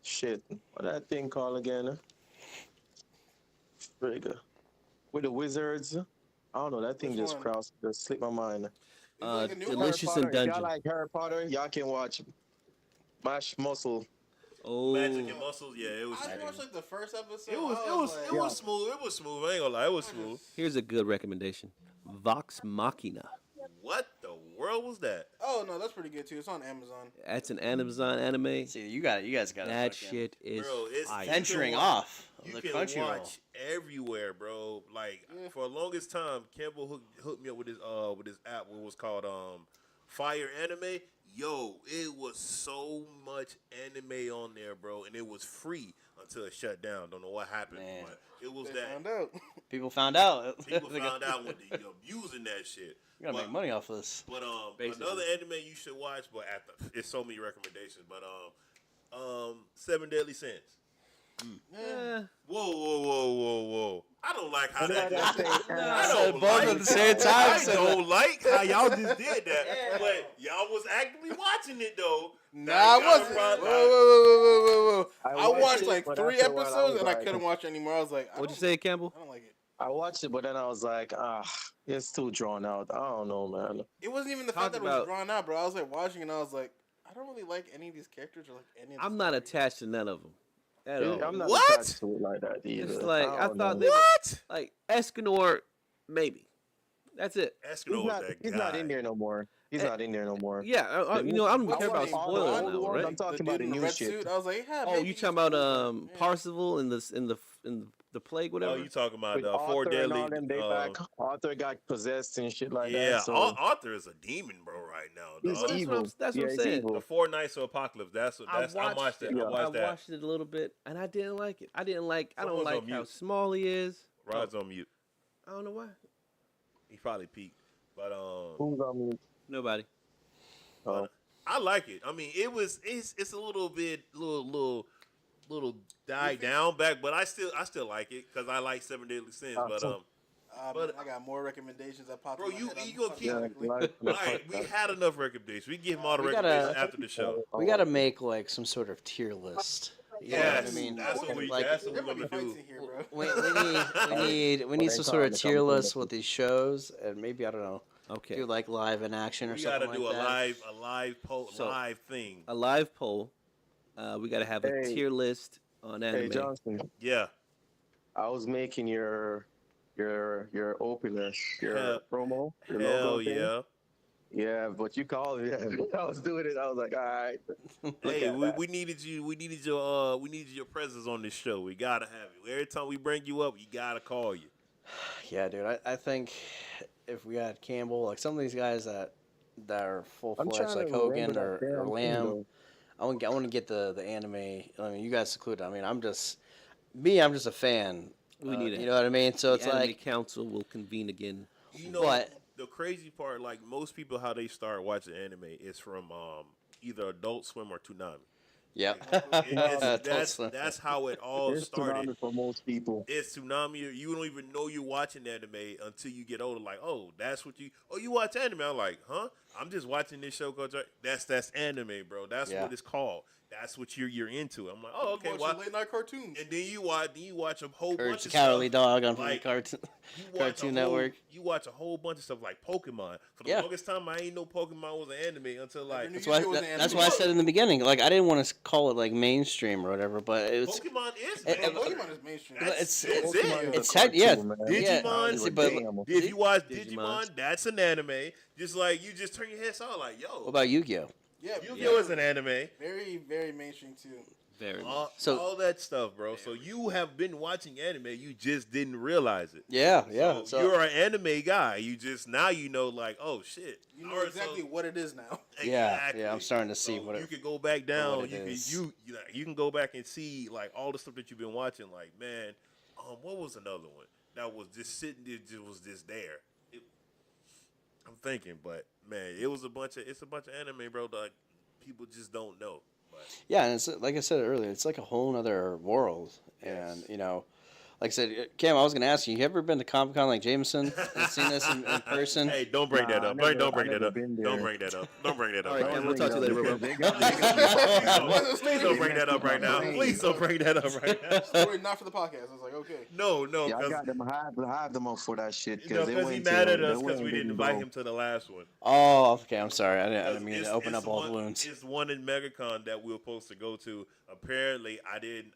shit, what that thing called again? Frig. With the wizards. I don't know, that thing Which one? just slipped my mind. like a new Delicious Harry in Potter, if Dungeon. y'all like Harry Potter, y'all can watch Mash Muscle. Oh. Magic and Muscles. Yeah, it was. I watched like the first episode. It was smooth. It was smooth. I ain't gonna lie. It was smooth. Here's a good recommendation. Vox Machina. What the world was that? Oh no, that's pretty good too. It's on Amazon. That's an Amazon anime. See, you guys got That shit is Bro, it's fire. venturing You can off You the can country roll. watch everywhere, bro. Like for the longest time, Campbell hooked me up with his app. What was called Fire Anime. Yo, it was so much anime on there, bro, and it was free until it shut down. Don't know what happened, Man. but it was They that. found out. People found out. People found out when they abusing that shit. You gotta make money off of this. But Basically. another anime you should watch, but it's so many recommendations. But Seven Deadly Sins. Eh, Whoa! I don't like how that. I said don't both like at the same time, I so- don't like how y'all just did that, but y'all was actively watching it though. Nah, I wasn't. Whoa. I watched like but 3 after a while, I episodes was and I like- couldn't watch anymore. I was like, what'd you say, Campbell? I don't like it. I watched it, but then I was like, it's too drawn out. I don't know, man. It wasn't even the Talk fact that it about- was drawn out, bro. I was like watching and I was like, I don't really like any of these characters or like any of the I'm not story. attached to none of them at all. I'm not What? attached to it like that either. It's like I don't thought know. they were What? like Escanor, maybe. That's it. He's not in there no more. He's not in there no more. Yeah, you know, I don't What's care about his name? spoilers All the now, ones right? I'm talking The about dude in the the new red shit. suit. I was like, yeah. Oh, maybe you he's talking about cool. Yeah. Parzival in the plague, whatever? Oh, you talking about With Four Arthur and Deadly? all them, they back. Arthur got possessed and shit like Yeah, that. So Arthur is a demon, bro, right now. he's Dog. evil. That's what Yeah, I'm he's saying. evil. The Four Nights of Apocalypse. That's I watched it. yeah. I watched that. watched it a little bit, and I didn't like it. I don't like Someone's on how mute. small he is. Rod's on mute. I don't know why. He probably peaked, but Who's on mute? Nobody. Oh. I like it. I mean, it's a little bit little died down back, but I still like it because I like Seven Deadly Sins. But Man, I got more recommendations that popped. bro, in my you head. I'm gonna keep. fucking Yeah, quickly. All right, we had enough recommendations. We give them all the We gotta- recommendations after the show. We gotta make like some sort of tier list. You know what Yes, I mean? that's what we Like, that's what There we're might be gonna fights do. in here, bro. we need some sort of tier list with these shows, and maybe I don't know, Okay. do like live in action or We something gotta do like that. a live So- live thing. A live poll. We gotta have a Hey. tier list on anime. Hey Johnson, Yeah. I was making your opener, your Hell- promo, your Hell logo thing. yeah. Yeah, but you called me. I was doing it. I was like, all right. Hey, at we, that. we needed you. We needed your presence on this show. We gotta have you. Every time we bring you up, you gotta call you. Yeah, dude. I think if we had Campbell, like some of these guys that are full I'm fledged, trying like to Hogan remember or that damn thing, Lamb. though. I want to get the anime. I mean, you guys included. I mean, I'm just a fan. We need it. You know what I mean? So The it's anime like, council will convene again. You know, But- the crazy part, like most people, how they start watching anime is from either Adult Swim or Toonami. yeah. That's how it all It's started. Toonami for most people. It's Toonami. You don't even know you're watching anime until you get older. Like, oh, that's what you. Oh, you watch anime? I'm like, huh? I'm just watching this show called. That's anime, bro. That's Yeah. what it's called. That's what you're into. I'm like, oh, okay. Watching Well, late night cartoons. and then you watch a whole Courage bunch the of Cowardly stuff. Dog on like, Cartoon You watch Cartoon a whole- Network. You watch a whole bunch of stuff like Pokemon. For the Yeah. longest time, I ain't know Pokemon was an anime until like knew That's You why, knew it was an that's anime. why I said in the beginning, like I didn't want to call it like mainstream or whatever, but it's Pokemon is. it- man. Pokemon is mainstream. That's it's- it. Pokemon is a it's tech- yeah, cartoon, man. yeah. Digimon, See, but- Damn. if you watch Digimon. Digimon, that's an anime. Just like you just turn your head so like, yo, what about Yu-Gi-Oh? Yeah, Yu-Gi-Oh is an anime. very, very mainstream too. Very much. All that stuff, bro. So you have been watching anime, you just didn't realize it. Yeah, yeah. So, So you're an anime guy. You just now you know like, oh shit. You know Or exactly what it is now. yeah, I'm starting to see So what you it. can go back down. what it You can is. you can go back and see like all the stuff that you've been watching. Like man, what was another one that was just sitting? It just was just there. I'm thinking, but man, it's a bunch of anime, bro. That people just don't know. But Yeah, and it's like I said earlier, it's like a whole other world, and Yes. you know, like I said, Cam, I was gonna ask you, you ever been to Comic Con like Jameson and seen this in person? hey, don't bring that Nah, up. I Don't never- bring I that never up. been there. Don't bring that up. Don't bring that up. All right, right Cam, now. we'll talk to you later, bro. Please don't bring that up right now. Please don't bring that up right now. Story not for the podcast. I was like, okay. No, Yeah, I because got them hive them up for that shit he mad at us because we didn't invite him to the last one. Oh, okay, I'm sorry, I didn't mean to It's- open it's up all the one- wounds. It's one in MegaCon that we were supposed to go to. Apparently, I didn't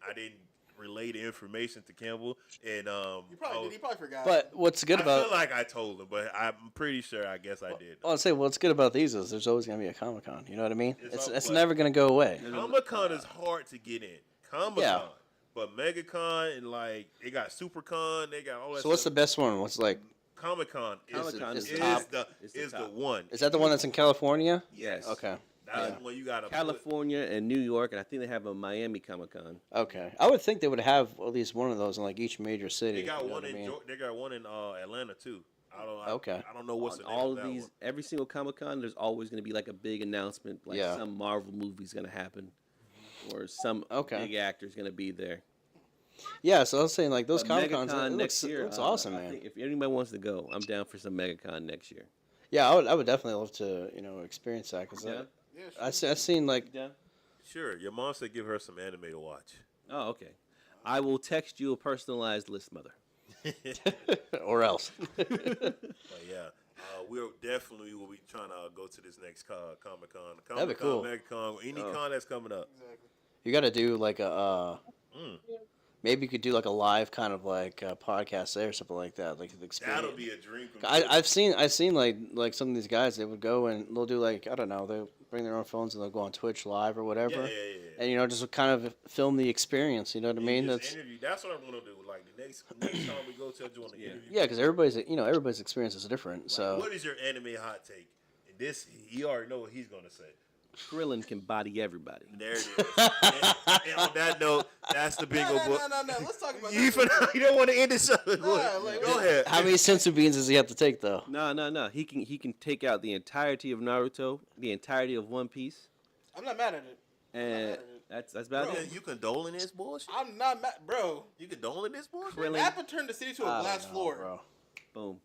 relay the information to Campbell, and You probably did. He probably forgot. But what's good I about feel like I told him, but I'm pretty sure. I guess I did. I'll say what's good about these is there's always gonna be a Comic Con. You know what I mean? It's all- It's but- never gonna go away. Comic Con is hard to get in. Comic Con. Yeah. But MegaCon and like they got SuperCon, they got all that. So what's the stuff. best one? What's like? Comic Con? Comic-Con is is top. the It's the is the top. one. Is that the one that's in California? Yes. Okay. That's the one you got to California and New York, and I think they have a Miami Comic Con. Okay. I would think they would have at least one of those in like each major city. They got you know one what I in mean? they got one in Atlanta too. Okay. I don't know what's On the name all of of that these, one. every single Comic Con, there's always going to be like a big announcement, like Yeah. some Marvel movie's going to happen, or some Okay. big actor's going to be there. Yeah, so I was saying like those But Comic Cons. MegaCon It next year, looks awesome, I man. think if anybody wants to go, I'm down for some MegaCon next year. Yeah, I would definitely love to experience that because Yeah. yeah, sure. I've seen like Yeah. Sure, your mom said give her some anime to watch. Oh, okay. I will text you a personalized list, mother. or else. But yeah, we'll definitely will be trying to go to this next Comic Con. That'd be cool. MegaCon, any con that's coming up. You got to do like a. Maybe you could do like a live kind of like podcast there or something like that, like the experience. That'll be a dream. I've seen like some of these guys. They would go and they'll do like I don't know. They'll bring their own phones and they'll go on Twitch live or whatever. Yeah. And just kind of film the experience. You know what I mean? That's what I'm gonna do. Like the next time we go to doing the interview. Yeah, because everybody's experience is different. So what is your anime hot take? And this, you already know what he's gonna say. Krillin can body everybody. There it is. and on that note, that's the bingo book. No. Let's talk about You don't want to end this up. Go ahead. how many sensu beans does he have to take though? No. He can take out the entirety of Naruto, the entirety of One Piece, I'm not mad at it. and that's about Bro, it. you condoling this bullshit? I'm not mad, bro. You condoling this bullshit? Krillin. Nappa turned the city to a glass floor, bro. Boom.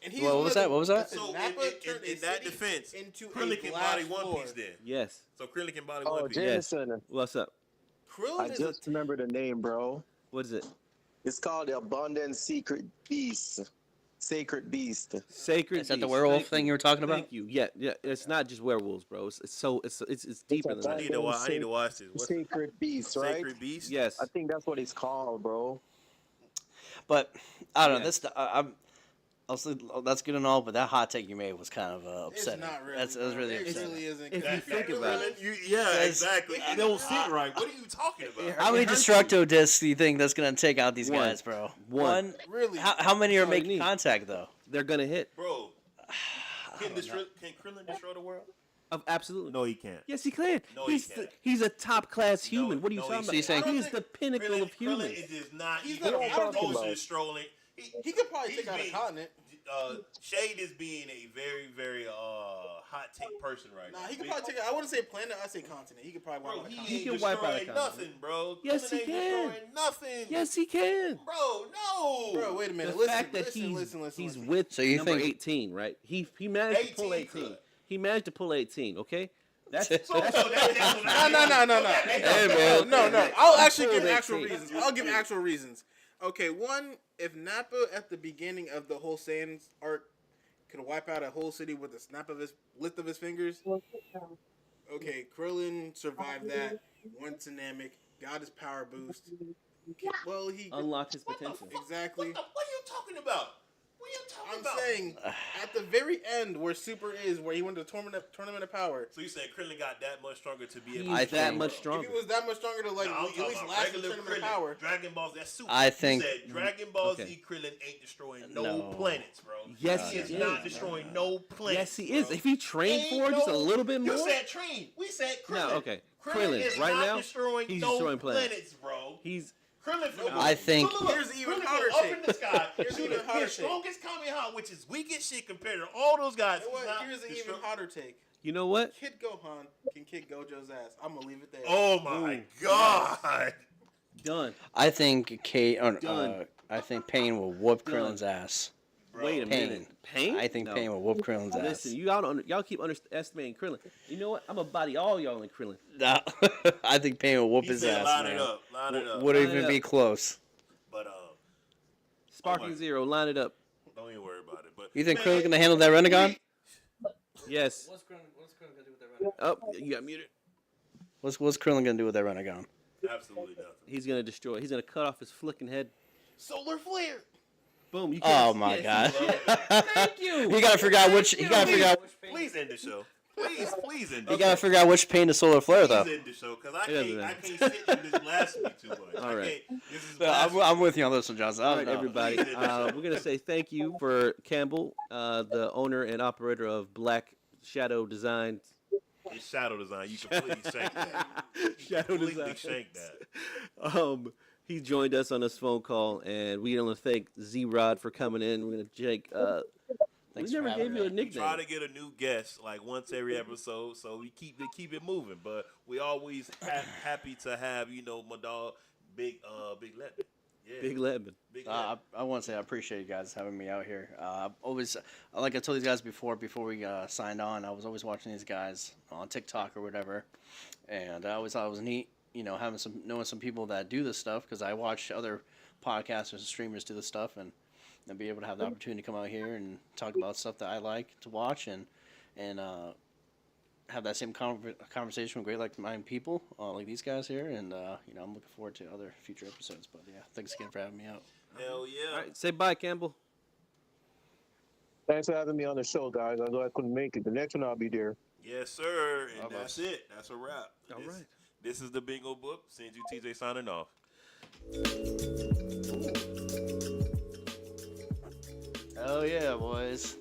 And he's What was that? What was that? So Nappa turned in the that city defense, into Krillin a can glass body One floor. Piece then. Yes. So Krillin can body Oh, One Piece. Jameson. What's up? Krillin I is just remember the name, bro. What is it? It's called the Abundant Secret Beast. Sacred Beast. Sacred. Is that the Beast. werewolf Thank thing you were talking about? Thank you. Yeah. It's not just werewolves, bro. It's deeper than It's a that. I need to watch this. What's Sacred Beast, right? Sacred Beast? Yes. I think that's what it's called, bro. But I don't know. Yeah. This that's good and all, but that hot take you made was kind of It's upsetting. not really. That's bro. really It upsetting. really isn't. If you That think Krillin- about it. Yeah, Says- exactly. It don't sit right. What are you talking about? How many Destructo discs do you think that's gonna take out these One. guys, bro? One. Really? How many are That's all you making need. contact though? They're gonna hit. Bro, can Krillin destroy the world? Absolutely. No, he can't. Yes, he can. No, he can't. He's a top class human. What are you no, talking he about? can't. So you're saying- He's the pinnacle of humans. Krillin is not. He's He's not not a talking ocean about. strolling. He could probably He's take out a being- continent. Shade is being a very, very hot take person right now. Nah, he could probably take. I wouldn't say planet. I say continent. He could probably wipe Bro, out a he continent. can ain't wipe out a destroying continent. nothing, bro. Yes, Krillin he ain't can. destroying nothing. Yes, he can. Bro, no. Bro, wait a The minute. Listen, fact that listen. he's with So you number think- 18, right? He managed to pull 18 18. could. He managed to pull 18. Okay, that's So No. Hey, man. No. I'll actually give Pull actual 18. reasons. I'll give actual reasons. Okay, one, if Nappa at the beginning of the whole Saiyans arc could wipe out a whole city with a lift of his fingers. Okay, Krillin survived that. Went to Namek, got his power boost. Well, he unlocked his potential. exactly. What are you talking about? What are you talking I'm about? saying at the very end where Super is, where he went to the tournament of power. So you saying Krillin got that much stronger to be able He's to I that think- much If stronger. he was that much stronger to like No, I'm at talking least about last the regular tournament of Krillin. power. Dragon Ball, that's super. I You think- said Dragon Ball Okay. Z Krillin ain't destroying no, No. planets, bro. Yes, he is he not is. destroying no planets. Yes, he is. bro. If he trained Ain't for it just a no- little bit more. You said train. We said Krillin. No, okay. Krillin Krillin, is right not now, destroying he's no destroying planets. bro. He's Krillin. I think- Here's the even Krillin hotter go up take. in the sky. Here's the shoot even hotter his take. strongest Kamehameha, which is weak as shit compared to all those guys. You know He's what? not Here's an even destroying- hotter take. You know what? Kid Gohan can kick Gojo's ass. I'm gonna leave it there. Oh my god. Done. I think Done. I think Pain will whoop Done. Krillin's ass. Wait a Pain. minute. Pain? I think No. Pain will whoop Krillin's ass. Listen, y'all keep underestimating Krillin. You know what? I'm gonna body all y'all in Krillin. Nah, I think Pain will whoop He his said ass. line man. it up. Line it up. Wouldn't Line it even be up. close. But Sparking my- Zero, line it up. don't even worry about it. But You think man, Krillin's gonna handle that Renegon? Yes. What's Krillin gonna do with that Renegon? Oh, you got muted. What's Krillin gonna do with that Renegon? Absolutely nothing. He's gonna destroy. He's gonna cut off his flicking head. Solar flare. Boom. You Oh can't- my yes, god! Thank you. He gotta figure out which. He gotta figure out. Please end the show. Please end the He show. gotta figure out which Pain to Solar Flare though. Please end the show, because I It doesn't can't sit through this blasphemy too much. All I right. can't. This is I'm blasphemy. with you on this one, Johnson. All right, everybody. Please end the show. We're gonna say thank you for Campbell, the owner and operator of Black Shadow Designs. It's shadow design. You completely sank that. Shadow completely Design. sank that. He joined us on this phone call, and we want to thank Z-Rod for coming in. We're gonna Jake. We Thanks for never having gave you a me. We nickname. try to get a new guest like once every episode, so we keep it moving. But we always happy to have my dog, Big Ledman. Yeah, Big Ledman. Big Ledman. I want to say I appreciate you guys having me out here. Always, like I told these guys before we signed on, I was always watching these guys on TikTok or whatever, and I always thought it was neat. knowing some people that do this stuff, because I watch other podcasters and streamers do this stuff, and be able to have the opportunity to come out here and talk about stuff that I like to watch and have that same conversation with great like-minded people like these guys here, and I'm looking forward to other future episodes. But yeah, thanks again for having me out. Hell yeah. All right, say bye, Campbell. Thanks for having me on the show, guys. I know I couldn't make it. The next one I'll be there. Yes, sir. And that's it. That's a wrap. All right. This is the Bingo Book. Send you TJ signing off. Oh yeah, boys.